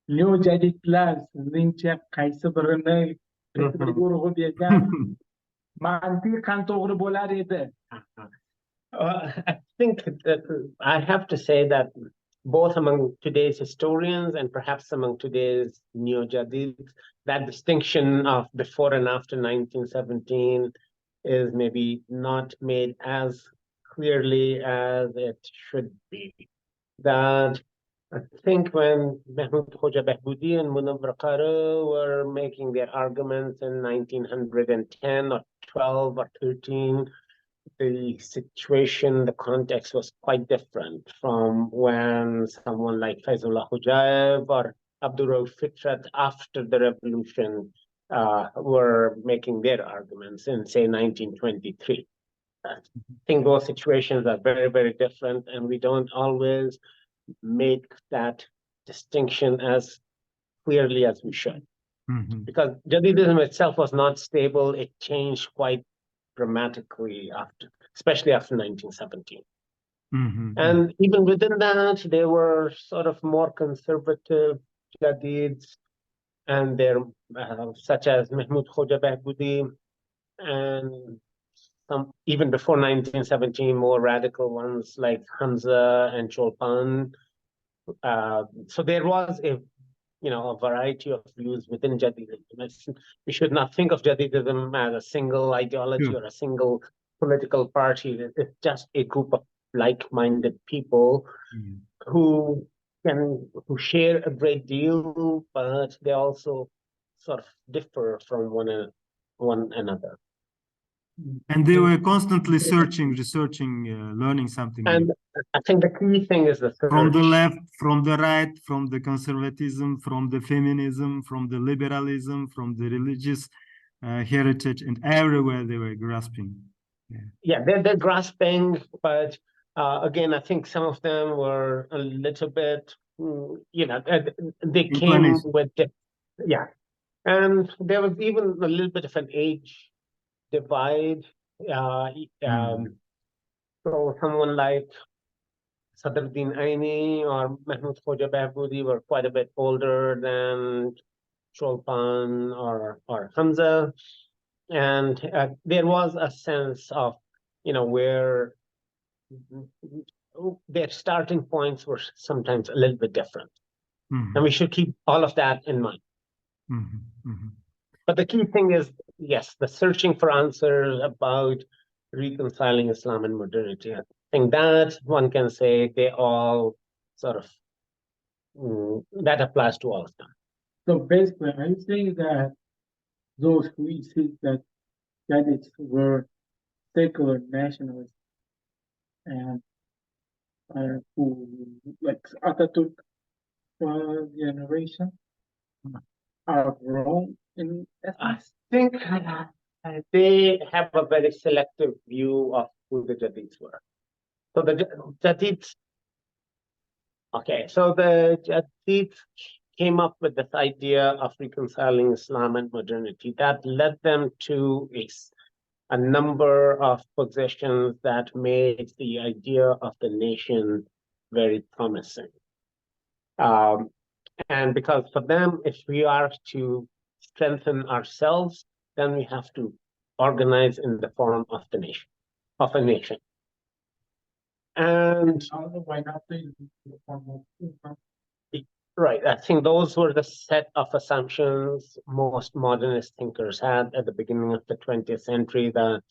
C: Neo-jadidlar sizningcha qaysi birini urg'u bergan mantiqan to'g'ri bo'lar edi?
B: I think that I have to say that both among today's historians and perhaps among today's neo-jadids, that distinction of before and after 1917 is maybe not made as clearly as it should be. That I think when Mahmoud Khoja Behboudi and Munawwar Qari were making their arguments in 1910 or 12 or 13, the situation, the context was quite different from when someone like Faizullah Hujaib or Abdurrauf Fitrat after the revolution were making their arguments in, say, 1923. I think those situations are very, very different, and we don't always make that distinction as clearly as we should. Because Jadidism itself was not stable. It changed quite dramatically especially after 1917. And even within that, there were sort of more conservative Jadids, and they're such as Mahmoud Khoja Behboudi and some, even before 1917, more radical ones like Hamza and Cholpan. So there was a variety of views within Jadidism. We should not think of Jadidism as a single ideology or a single political party. It's just a group of like-minded people who share a great deal, but they also sort of differ from one another.
A: And they were constantly researching, learning something
B: And
A: new.
B: I think the key thing is the search.
A: From the left, from the right, from the conservatism, from the feminism, from the liberalism, from the religious heritage, and everywhere they were grasping.
B: Yeah, they're grasping, but again, I think some of them were a little bit, they came with, and there was even a little bit of an age divide. So someone like Sadruddin Aini or Mahmoud Khoja Behboudi were quite a bit older than Cholpan or Hamza. And there was a sense of, where their starting points were sometimes a little bit different. And we should keep all of that in mind. But the key thing is, yes, the searching for answers about reconciling Islam and modernity. I think that one can say they all sort of, that applies to all of them.
C: So basically, are you saying that those who insist that JADIDs were secular nationalists and who, like Ataturk generation, are wrong in essence?
B: I think they have a very selective view of who the Jadids were. So the Jadids, so the Jadids came up with this idea of reconciling Islam and modernity that led them to a number of positions that made the idea of the nation very promising. And because for them, if we are to strengthen ourselves, then we have to organize in the form of a nation. And
C: why not
B: right, I think those were the set of assumptions most modernist thinkers had at the beginning of the 20th century, that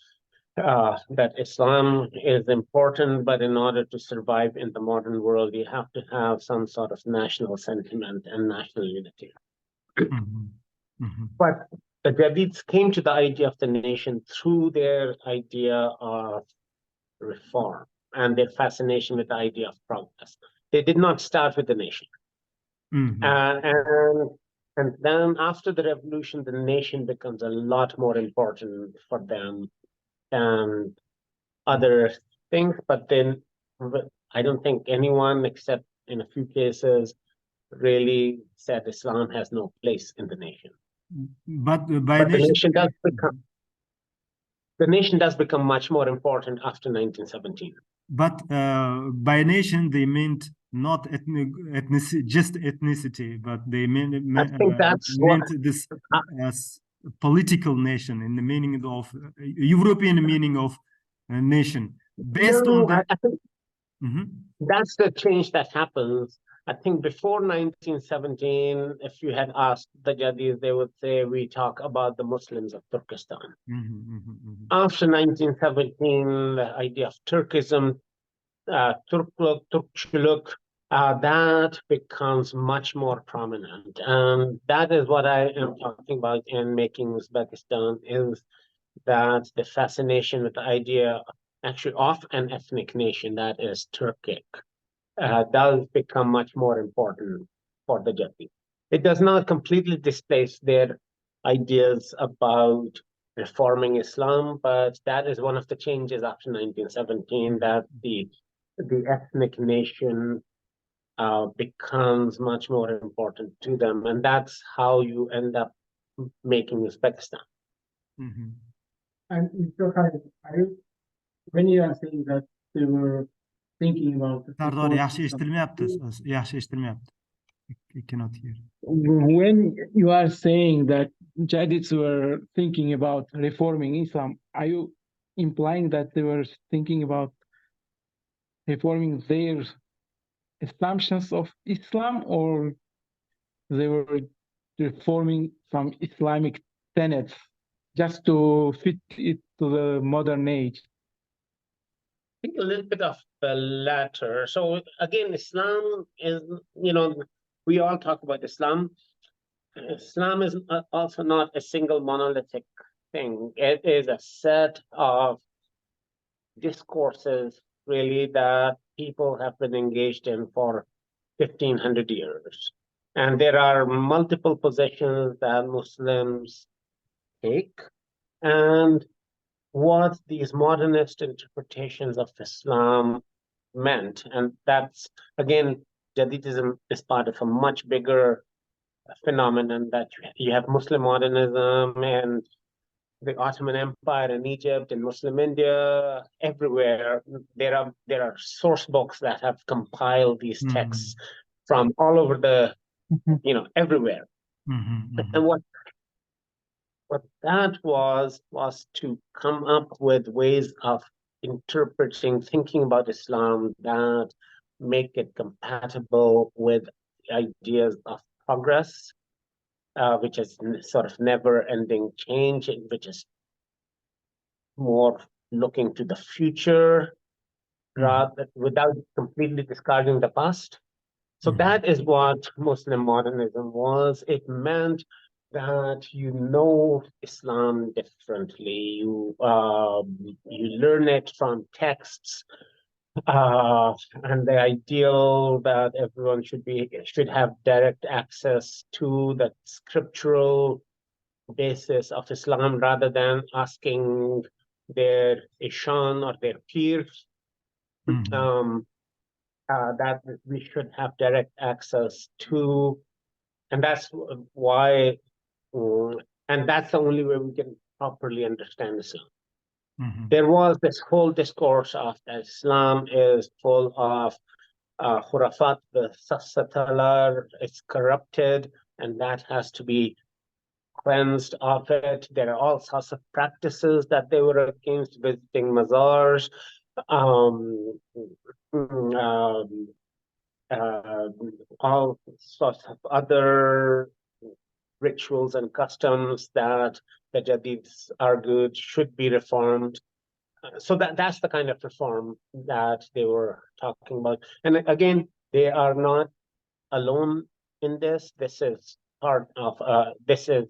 B: Islam is important, but in order to survive in the modern world, you have to have some sort of national sentiment and national unity. But the Jadids came to the idea of the nation through their idea of reform and their fascination with the idea of progress. They did not start with the nation. And then after the revolution, the nation becomes a lot more important for them than other things. But then I don't think anyone, except in a few cases, really said Islam has no place in the nation.
A: But
B: the nation does become much more important after 1917.
A: But by nation, they meant not just ethnicity, but they meant this as political nation in the meaning of European meaning of nation. Based on that,
B: that's the change that happens. I think before 1917, if you had asked the Jadids, they would say we talk about the Muslims of Turkestan. After 1917, the idea of Turkism, Turkçuluk, that becomes much more prominent. And that is what I am talking about in Making Uzbekistan, is that the fascination with the idea actually of an ethnic nation that is Turkic does become much more important for the Jadids. It does not completely displace their ideas about reforming Islam, but that is one of the changes after 1917, that the ethnic nation becomes much more important to them. And that's how you end up making Uzbekistan.
C: And Mr. Khalid, when you are saying that they were thinking about
A: Sardor, yaxshi eshtilmayapti. I cannot hear.
C: When you are saying that Jadids were thinking about reforming Islam, are you implying that they were thinking about reforming their assumptions of Islam, or they were reforming some Islamic tenets just to fit it to the modern age?
B: I think a little bit of the latter. So again, Islam is, we all talk about Islam. Islam is also not a single monolithic thing. It is a set of discourses, really, that people have been engaged in for 1500 years. And there are multiple positions that Muslims take. And what these modernist interpretations of Islam meant. And that's, again, Jadidism is part of a much bigger phenomenon that you have Muslim modernism and the Ottoman Empire in Egypt and Muslim India, everywhere. There are source books that have compiled these texts from all over the, everywhere. And what that was to come up with ways of interpreting, thinking about Islam that make it compatible with ideas of progress, which is sort of never-ending change, which is more looking to the future, rather without completely discarding the past. So that is what Muslim modernism was. It meant that you know Islam differently. You learn it from texts, and the ideal that everyone should have direct access to the scriptural basis of Islam, rather than asking their ishan or their peer. That we should have direct access to, and that's why, and that's the only way we can properly understand Islam. There was this whole discourse of that Islam is full of khurafat, the sasatalar, it's corrupted, and that has to be cleansed of it. There are all sorts of practices that they were against, visiting mazars, all sorts of other rituals and customs that the Jadids argued should be reformed. So that's the kind of reform that they were talking about. And again, they are not alone in this. This is part of, this is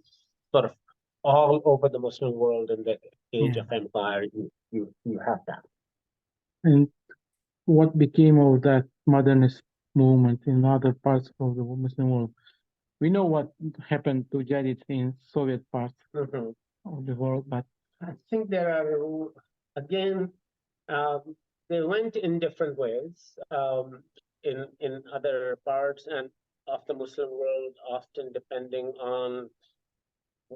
B: sort of all over the Muslim world in the age of empire. You have that.
C: And what became of that modernist movement in other parts of the Muslim world? We know what happened to Jadids in Soviet parts of the world, but
B: I think there are, again, they went in different ways in other parts and of the Muslim world, often depending on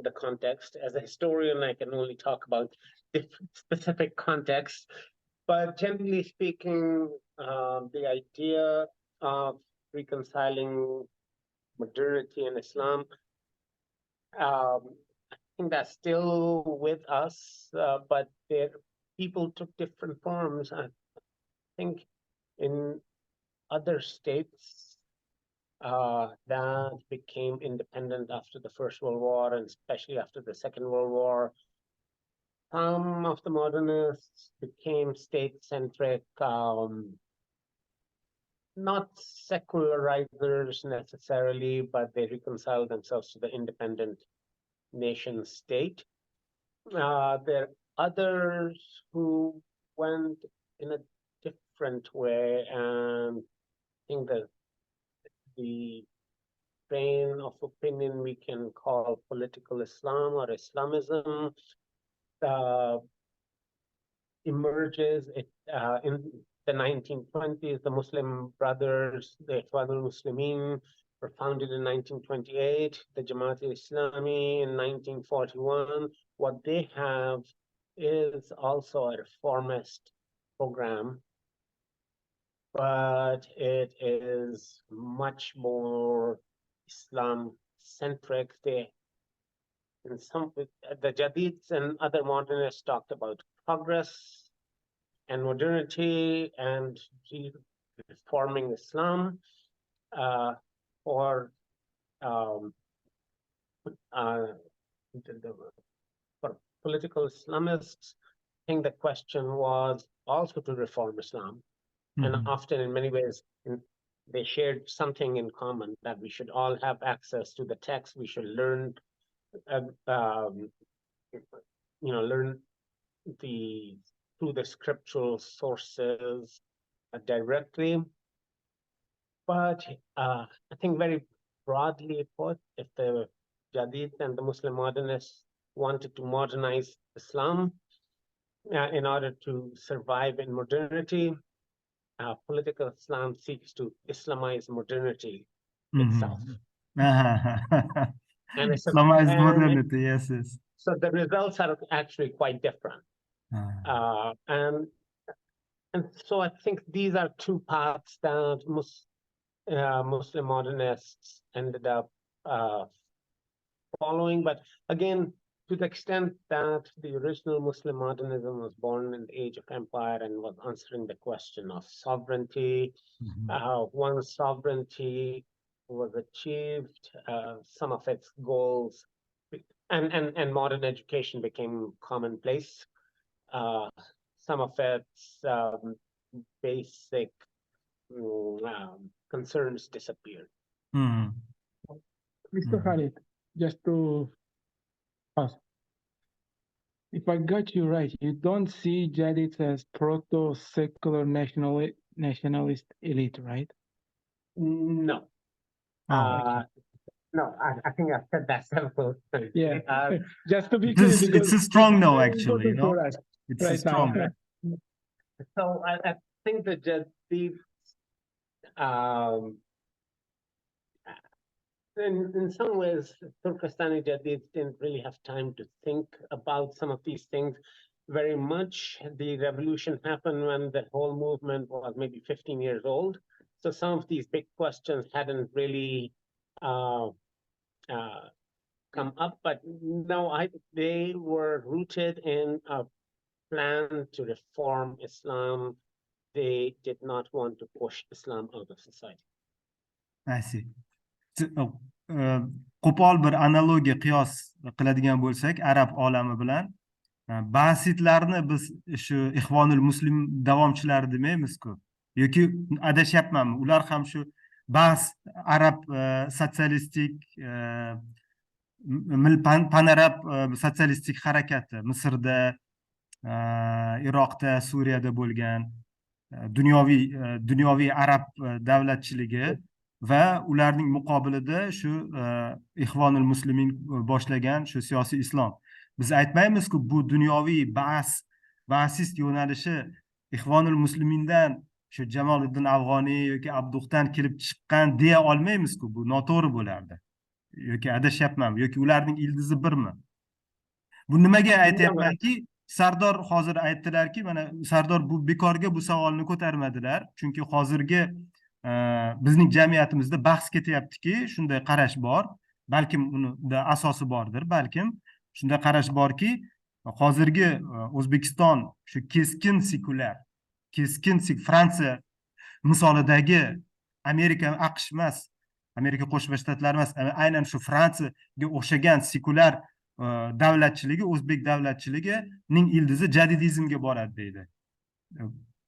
B: the context. As a historian, I can only talk about different specific contexts, but generally speaking, the idea of reconciling modernity and Islam, I think that's still with us, but people took different forms. I think in other states that became independent after the First World War, and especially after the Second World War, some of the modernists became state-centric, not secularizers necessarily, but they reconciled themselves to the independent nation state. There are others who went in a different way, and I think that the train of opinion we can call political Islam or Islamism emerges in the 1920s. The Muslim Brothers, the Ikhwanul Muslimin, were founded in 1928, the Jamaat-e-Islami in 1941. What they have is also a reformist program, but it is much more Islam-centric. The Jadids and other modernists talked about progress and modernity and reforming Islam, or for political Islamists, I think the question was also to reform Islam. And often, in many ways, they shared something in common, that we should all have access to the text. We should learn, learn through the scriptural sources directly. But I think very broadly put, if the Jadid and the Muslim modernists wanted to modernize Islam in order to survive in modernity, political Islam seeks to Islamize modernity itself. And it's
A: Islamized modernity, yes.
B: So the results are actually quite different. And so I think these are two paths that Muslim modernists ended up following. But again, to the extent that the original Muslim modernism was born in the age of empire and was answering the question of sovereignty, once sovereignty was achieved, some of its goals and modern education became commonplace. Some of its basic concerns disappeared.
C: Mr. Khalid, just to ask, if I got you right, you don't see Jadids as proto-secular nationalist elite, right?
B: No. No, I think I've said that several times.
C: Yeah, just to be clear,
A: it's a strong no, actually, it's
C: right
A: strong.
B: So I think that Jadids, in some ways, Turkestani Jadids didn't really have time to think about some of these things very much. The revolution happened when the whole movement was maybe 15 years old. So some of these big questions hadn't really come up, but no, they were rooted in a plan to reform Islam. They did not want to push Islam out of society.
A: I see. Qo'pol bir analogiya qiyos qiladigan bo'lsak, arab olami bilan basitlarni biz shu Ixvonul Muslim davomchilari demaymiz-ku. Yoki adashyapmanmi? Ular ham shu bas arab sotsialistik panarab sotsialistik harakati Misrda, Iroqda, Suriyada bo'lgan dunyoviy arab davlatchiligi va ularning muqobilida shu Ixvonul Muslimin boshlagan shu siyosiy islom. Biz aytmaymiz-ku, bu dunyoviy ba'sist yo'nalishi Ixvonul Muslimindan shu Jamoliddin Afg'oniy yoki Abduhdan kelib chiqqan deya olmaymiz-ku, bu noto'g'ri bo'lardi. Yoki adashyapmanmi, yoki ularning ildizi birmi? Bu nimaga aytyapmanki, Sardor hozir aytdilarki, mana Sardor bu bekorga bu savolni ko'tarmadilar, chunki hozirgi bizning jamiyatimizda bahs ketyaptiki, shunday qarash bor, balkim unda asosi bordir, balkim shunday qarash borki, hozirgi O'zbekiston shu keskin sekulyar, Fransiya misolidagi Amerika, AQSh emas, Amerika Qo'shma Shtatlari emas, aynan shu Fransiyaga o'xshagan sekulyar davlatchiligi, o'zbek davlatchiligining ildizi jadidizmga boradi deydi.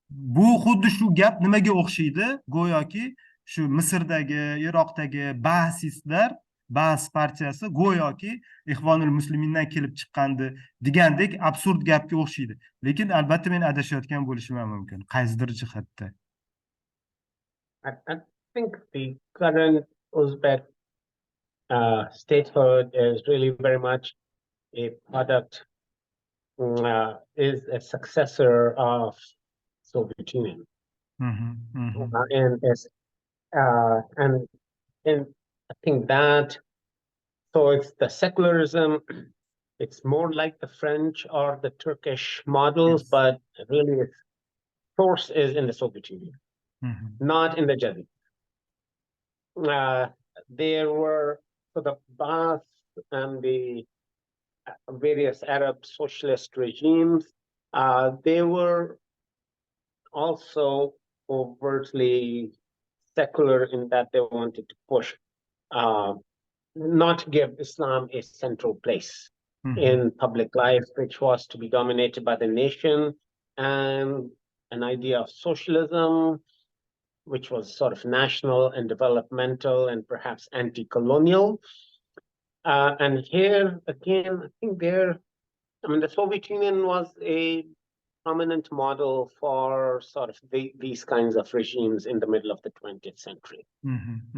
A: Bu xuddi shu gap nimaga o'xshaydi? Go'yoki shu Misrdagi, Iroqdagi ba'sistlar, Ba'as partiyasi go'yoki Ixvonul Muslimindan kelib chiqqandi degandek absurd gapga o'xshaydi. Lekin albatta men adashayotgan bo'lishim mumkin, qaysidir jihatda.
B: I think the current Uzbek statehood is really very much a product, is a successor of Soviet Union. And I think that, so it's the secularism, it's more like the French or the Turkish models, yes, but really its source is in the Soviet Union, not in the Jadid. There were, so the Ba'ath and the various Arab socialist regimes They were also overtly secular in that they wanted to push, not give Islam a central place in public life, which was to be dominated by the nation, and an idea of socialism, which was sort of national and developmental and perhaps anti-colonial. And here again, I think the Soviet Union was a prominent model for sort of these kinds of regimes in the middle of the 20th century.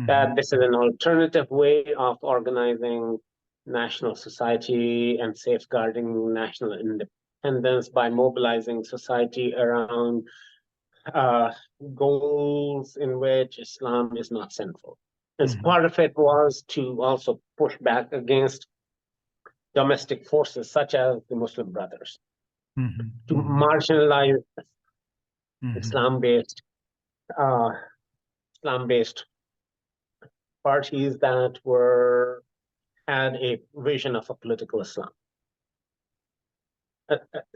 B: That this is an alternative way of organizing national society and safeguarding national independence by mobilizing society around goals in which Islam is not central. And part of it was to also push back against domestic forces such as the Muslim Brothers, to marginalize Islam-based parties that had a vision of a political Islam.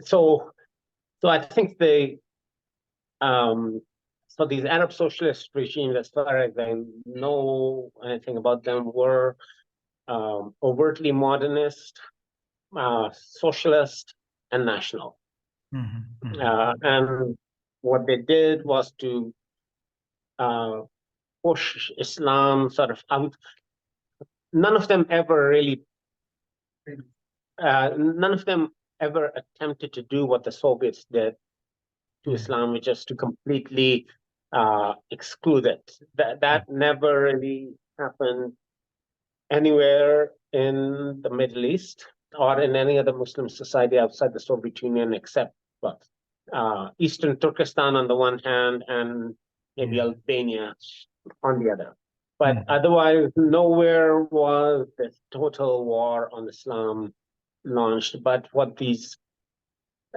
B: So I think so these Arab socialist regimes, as far as I know anything about them, were overtly modernist, socialist, and national. And what they did was to push Islam sort of out. None of them ever attempted to do what the Soviets did to Islam, which is to completely exclude it. That never really happened anywhere in the Middle East or in any other Muslim society outside the Soviet Union, except Eastern Turkestan on the one hand and maybe Albania on the other. But otherwise, nowhere was this total war on Islam launched. But what these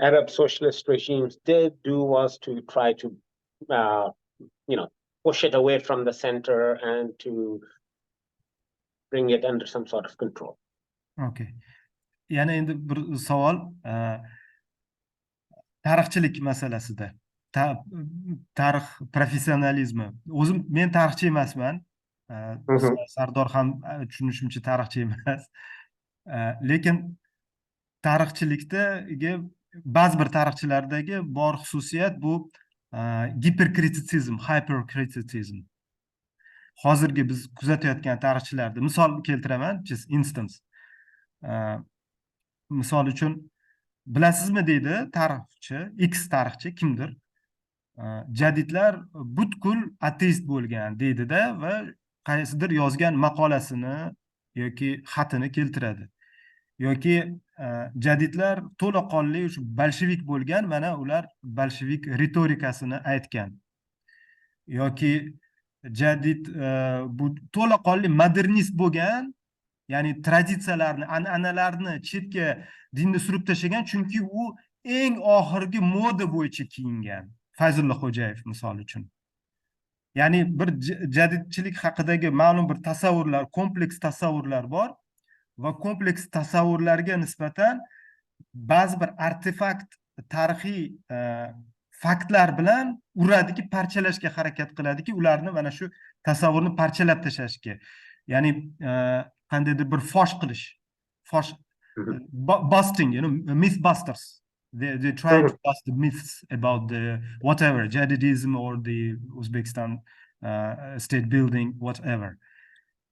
B: Arab socialist regimes did do was to try to, push it away from the center and to bring it under some sort of control.
A: Okay. Yana endi bir savol, tarixchilik masalasida. Tarix professionalizmi. O'zim men tarixchi emasman. Sardor ham tushunishimcha tarixchi emas. Lekin tarixchilikdagi ba'zi bir tarixchilardagi bor xususiyat bu hyperkritisizm. Hozirgi biz kuzatayotgan tarixchilarda misol keltiraman, just instance. Misol uchun bilasizmi deydi tarixchi, X tarixchi kimdir? Jadidlar butkul ateist bo'lgan deydida va qaysidir yozgan maqolasini yoki xatini keltiradi. Yoki jadidlar to'laqonli bolshevik bo'lgan, mana ular bolshevik ritorikasini aytgan. Yoki jadid bu to'laqonli modernist bo'lgan, ya'ni traditsiyalarni, an'analarni chetga dinni surib tashlagan, chunki u eng oxirgi moda bo'yicha kiyingan. Fayzulla Xo'jayev misol uchun. Ya'ni bir jadidchilik haqidagi ma'lum bir tasavvurlar, kompleks tasavvurlar bor va kompleks tasavvurlarga nisbatan ba'zi bir artefakt, tarixiy faktlar bilan uradiki, parchalashga harakat qiladiki, ularni mana shu tasavvurni parchalab tashlashga. Ya'ni qandaydir bir fosh qilish, busting, myth busters. They try to bust the myths about the whatever, Jadidism or the Uzbekistan state building, whatever.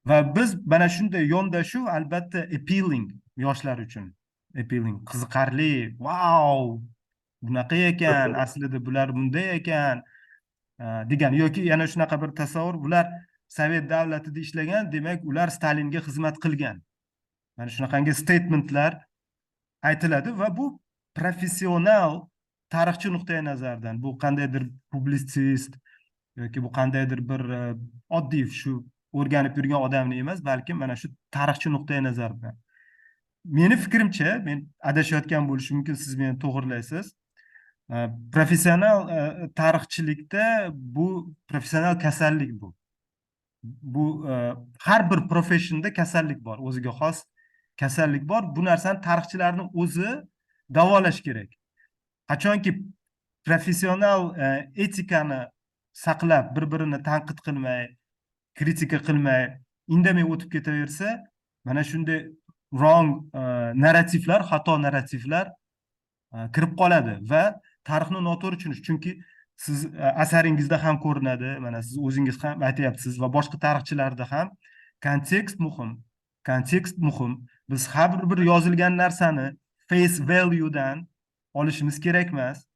A: Va biz mana shunday yondashuv albatta appealing yoshlar uchun. Appealing, qiziqarli, wow, bunaqa ekan, aslida bular bunday ekan degan yoki yana shunaqa bir tasavvur, bular Sovet davlatida ishlagan, demak ular Stalinga xizmat qilgan. Mana shunaqangi statementlar aytiladi va bu professional tarixchi nuqtai nazardan, bu qandaydir publitsist yoki bu qandaydir bir oddiy shu o'rganib yurgan odamni emas, balki mana shu tarixchi nuqtai nazardan. Meni fikrimcha, men adashayotgan bo'lishim mumkin, siz meni to'g'rilaysiz. Professional tarixchilikda bu professional kasallik bu. Bu har bir professionda kasallik bor, o'ziga xos kasallik bor. Bu narsani tarixchilarning o'zi davolash kerak. qachonki professional etikani saqlab, bir-birini tanqid qilmay, kritika qilmay, indamay o'tib ketaversa, mana shunday wrong narrativlar, xato narrativlar kirib qoladi va tarixni noto'g'ri tushunish. Chunki siz asaringizda ham ko'rinadi, mana siz o'zingiz ham aytyapsiz va boshqa tarixchilarda ham kontekst muhim. Kontekst muhim. Biz har bir yozilgan narsani face value dan olishimiz kerak emas.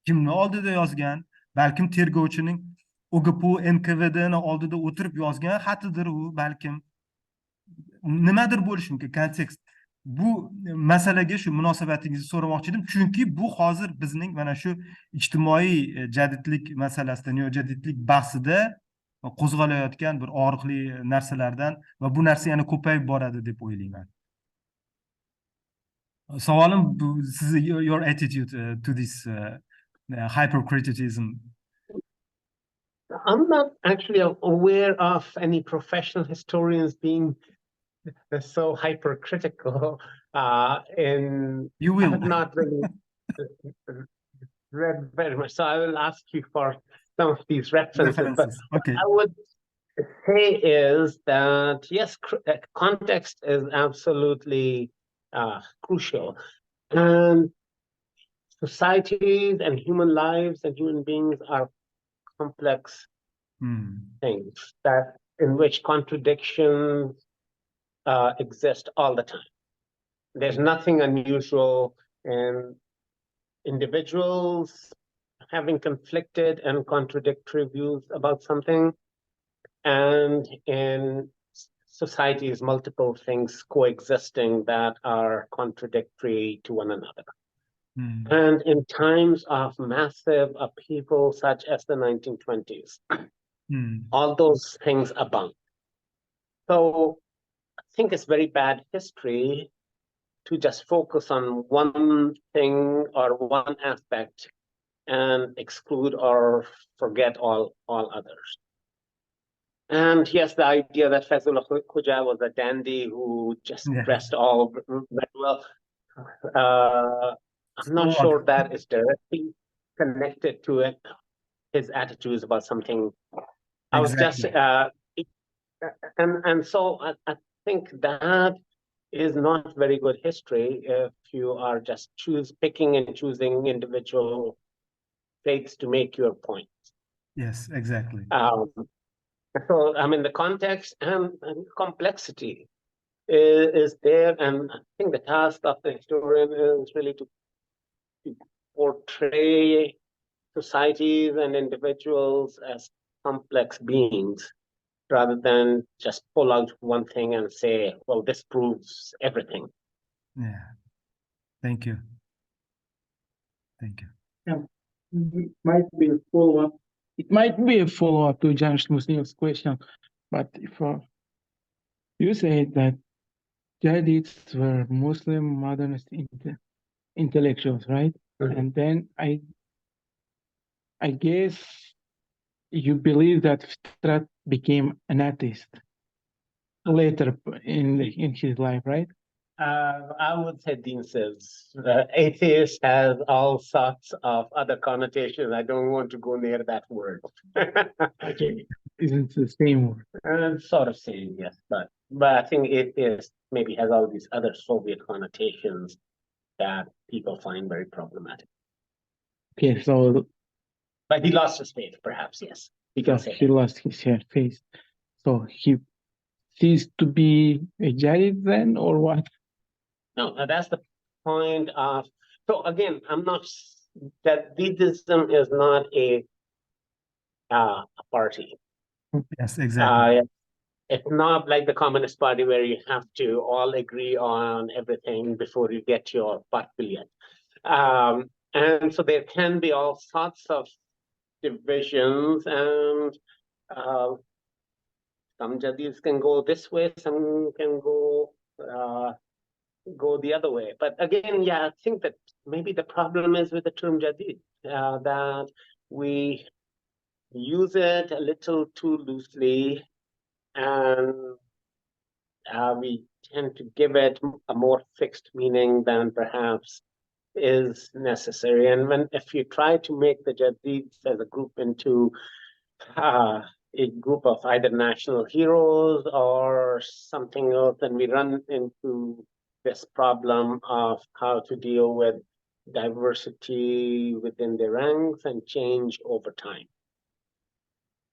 A: Kimni oldida yozgan, balkim tergovchining OGPU NKVDni oldida o'tirib yozgan xatidir u, balkim nimadir bo'lishi mumkin. Kontekst. Bu masalaga shu munosabatingizni so'ramoqchi edim, chunki bu hozir bizning mana shu ijtimoiy jadidlik masalasida, neo-jadidlik bahsida qo'zg'alayotgan bir og'riqli narsalardan va bu narsa yana ko'payib boradi deb o'ylayman. Savolim sizni your attitude to this hypercriticism.
B: I'm not actually aware of any professional historians being so hypercritical.
A: You will.
B: I have not really read very much, so I will ask you for some of these references. But
A: okay.
B: I would say is that yes, context is absolutely crucial, and societies and human lives and human beings are complex things that in which contradictions exist all the time. There's nothing unusual in individuals having conflicted and contradictory views about something, and in societies, multiple things coexisting that are contradictory to one another. And in times of massive upheaval, such as the 1920s, all those things abound. So I think it's very bad history to just focus on one thing or one aspect and exclude or forget all others. And yes, the idea that Fazlullah Khuja was a dandy who just dressed all very well, I'm not sure that is directly connected to it, his attitudes about something. I was just, and so I think that is not very good history if you are just picking and choosing individual traits to make your point.
A: Yes, exactly.
B: So, I mean, the context and complexity is there, and I think the task of the historian is really to portray societies and individuals as complex beings, rather than just pull out one thing and say, well, this proves everything.
A: Yeah. Thank you. Thank you.
C: Yeah. It might be a follow-up. It might be a follow-up to Jamshid Muslim's question, but if you said that JADIDS were Muslim modernist intellectuals, right? And then I guess you believe that Fitrat became an atheist later in his life, right?
B: I would say Dean says atheist has all sorts of other connotations. I don't want to go near that word.
C: Okay, isn't the same word?
B: Sort of same, yes, but I think it is maybe has all these other Soviet connotations that people find very problematic.
C: Okay, so.
B: But he lost his faith, perhaps, yes.
C: Because he lost his faith. So he ceased to be a Jadid then, or what?
B: No, that's the point of. So again, I'm not. Jadidism is not a party.
A: Yes, exactly.
B: It's not like the Communist Party where you have to all agree on everything before you get your butt billion. And so there can be all sorts of divisions, and some Jadids can go this way, some can go the other way. But again, yeah, I think that maybe the problem is with the term Jadid, that we use it a little too loosely, and we tend to give it a more fixed meaning than perhaps is necessary. And if you try to make the Jadids as a group into a group of either national heroes or something else, then we run into this problem of how to deal with diversity within the ranks and change over time.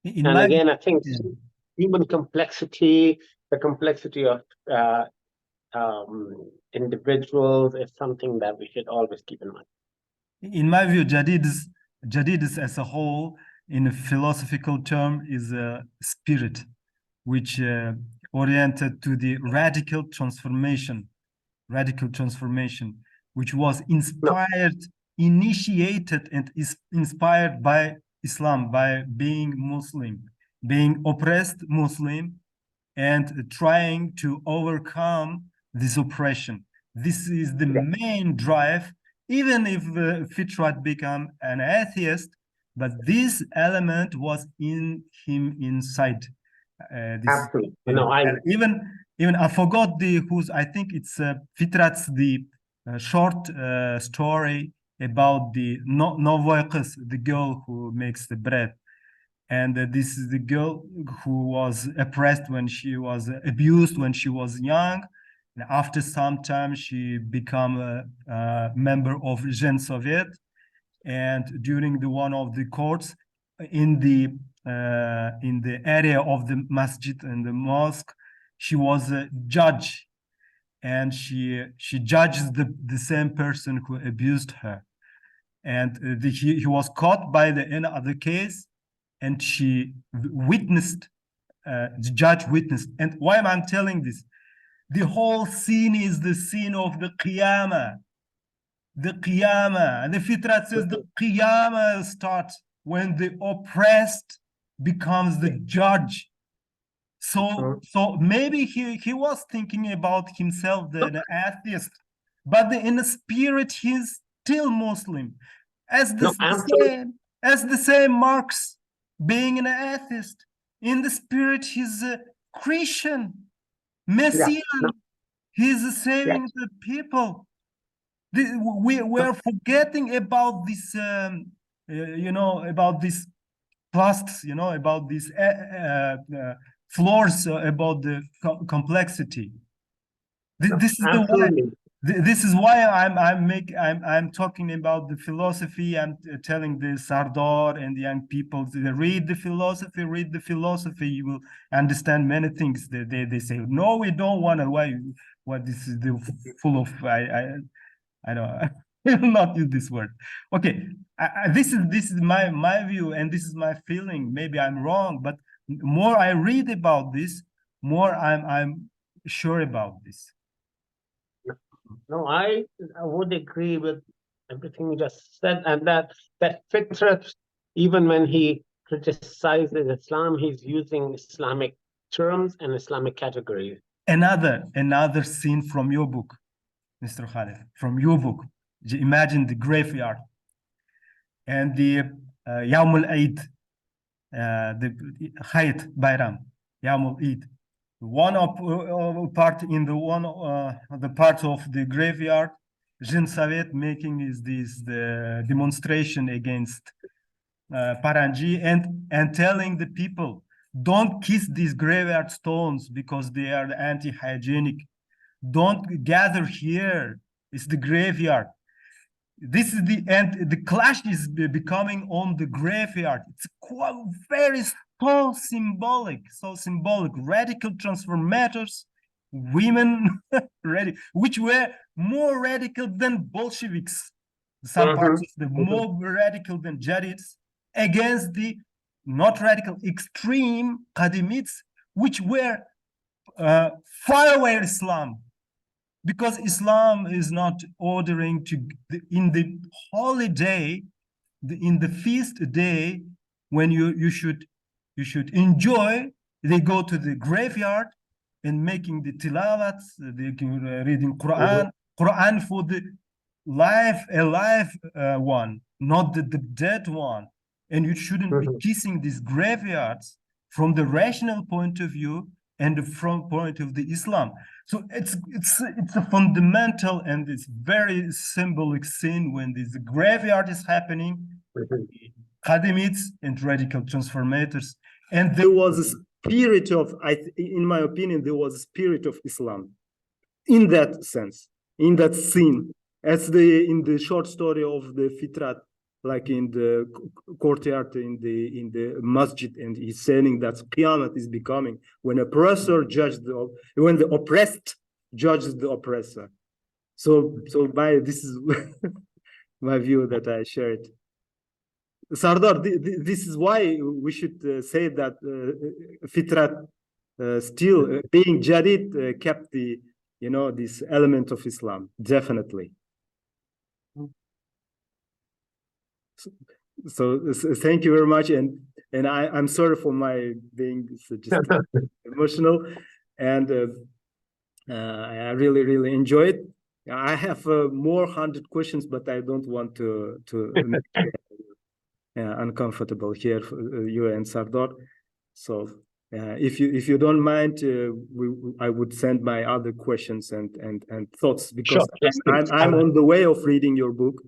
B: And again, I think human complexity, the complexity of individuals is something that we should always keep in mind.
A: In my view, JADIDS as a whole, in a philosophical term, is a spirit which oriented to the radical transformation, which was inspired, initiated, and is inspired by Islam, by being Muslim, being oppressed Muslim, and trying to overcome this oppression. This is the main drive, even if Fitrat became an atheist, but this element was in him inside.
B: Absolutely.
A: Even I forgot I think it's Fitrat's the short story about the Novoiqis, the girl who makes the bread. And this is the girl who was oppressed when she was abused when she was young. And after some time, she became a member of Gen Soviet. And during one of the courts in the area of the masjid and the mosque, she was a judge, and she judges the same person who abused her. And he was caught by in other case, and she witnessed, the judge witnessed. And why am I telling this? The whole scene is the scene of the Qiyamah. The Qiyamah. The Fitrat says the Qiyamah starts when the oppressed becomes the judge. So maybe he was thinking about himself, the atheist, but in the spirit he's still Muslim. As the same Marx being an atheist, in the spirit he's a Christian, Messiah. He's saving the people. We're forgetting about this, about these plasts, about these floors, about the complexity. This is this is why I'm talking about the philosophy. I'm telling the Sardor and the young people to read the philosophy. You will understand many things. They say, no, we don't want to. Why this is full of I don't I will not use this word. Okay, this is my view, and this is my feeling. Maybe I'm wrong, but more I read about this, more I'm sure about this.
B: No, I would agree with everything you just said, and that Fitrat, even when he criticizes Islam, he's using Islamic terms and Islamic categories.
A: Another scene from your book, Mr. Khalid, from your book. Imagine the graveyard and the Yawm al-Eid, the Hayat Bayram, Yawm al-Eid. One part in the part of the graveyard, Gen Soviet making the demonstration against Paranji and telling the people, don't kiss these graveyard stones because they are anti-hygienic. Don't gather here. It's the graveyard. This is the clash is becoming on the graveyard. It's quite very so symbolic. Radical transformators, women, which were more radical than Bolsheviks. Some parts of the more radical than Jadids, against the not radical, extreme Qadimids, which were far away Islam. Because Islam is not ordering to, in the holiday, in the feast day, when you should enjoy, they go to the graveyard and making the tilawats, reading Quran for the alive one, not the dead one. And you shouldn't be kissing these graveyards from the rational point of view and from point of the Islam. So it's a fundamental and it's very symbolic scene when this graveyard is happening, Qadimids and radical transformators, and there was a spirit of, in my opinion, there was a spirit of Islam in that sense, in that scene, as in the short story of the Fitrat, like in the courtyard in the masjid, and he's saying that Qiyamah is becoming when oppressor judges when the oppressed judges the oppressor. So this is my view that I shared. Sardar, this is why we should say that Fitrat still being Jadid kept the this element of Islam, definitely. So thank you very much, and I'm sorry for my being just emotional, and I really enjoyed it. I have more 100 questions, but I don't want to make uncomfortable here for you and Sardar. So if you don't mind, I would send my other questions and thoughts, because sure, I'm on the way of reading your book.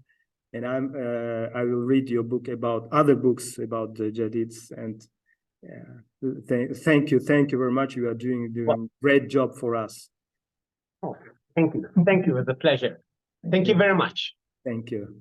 A: And I will read your book about other books about the Jadids, and thank you very much. You are doing great job for us.
B: Oh, thank you. It was a pleasure. Thank you very much.
A: Thank you.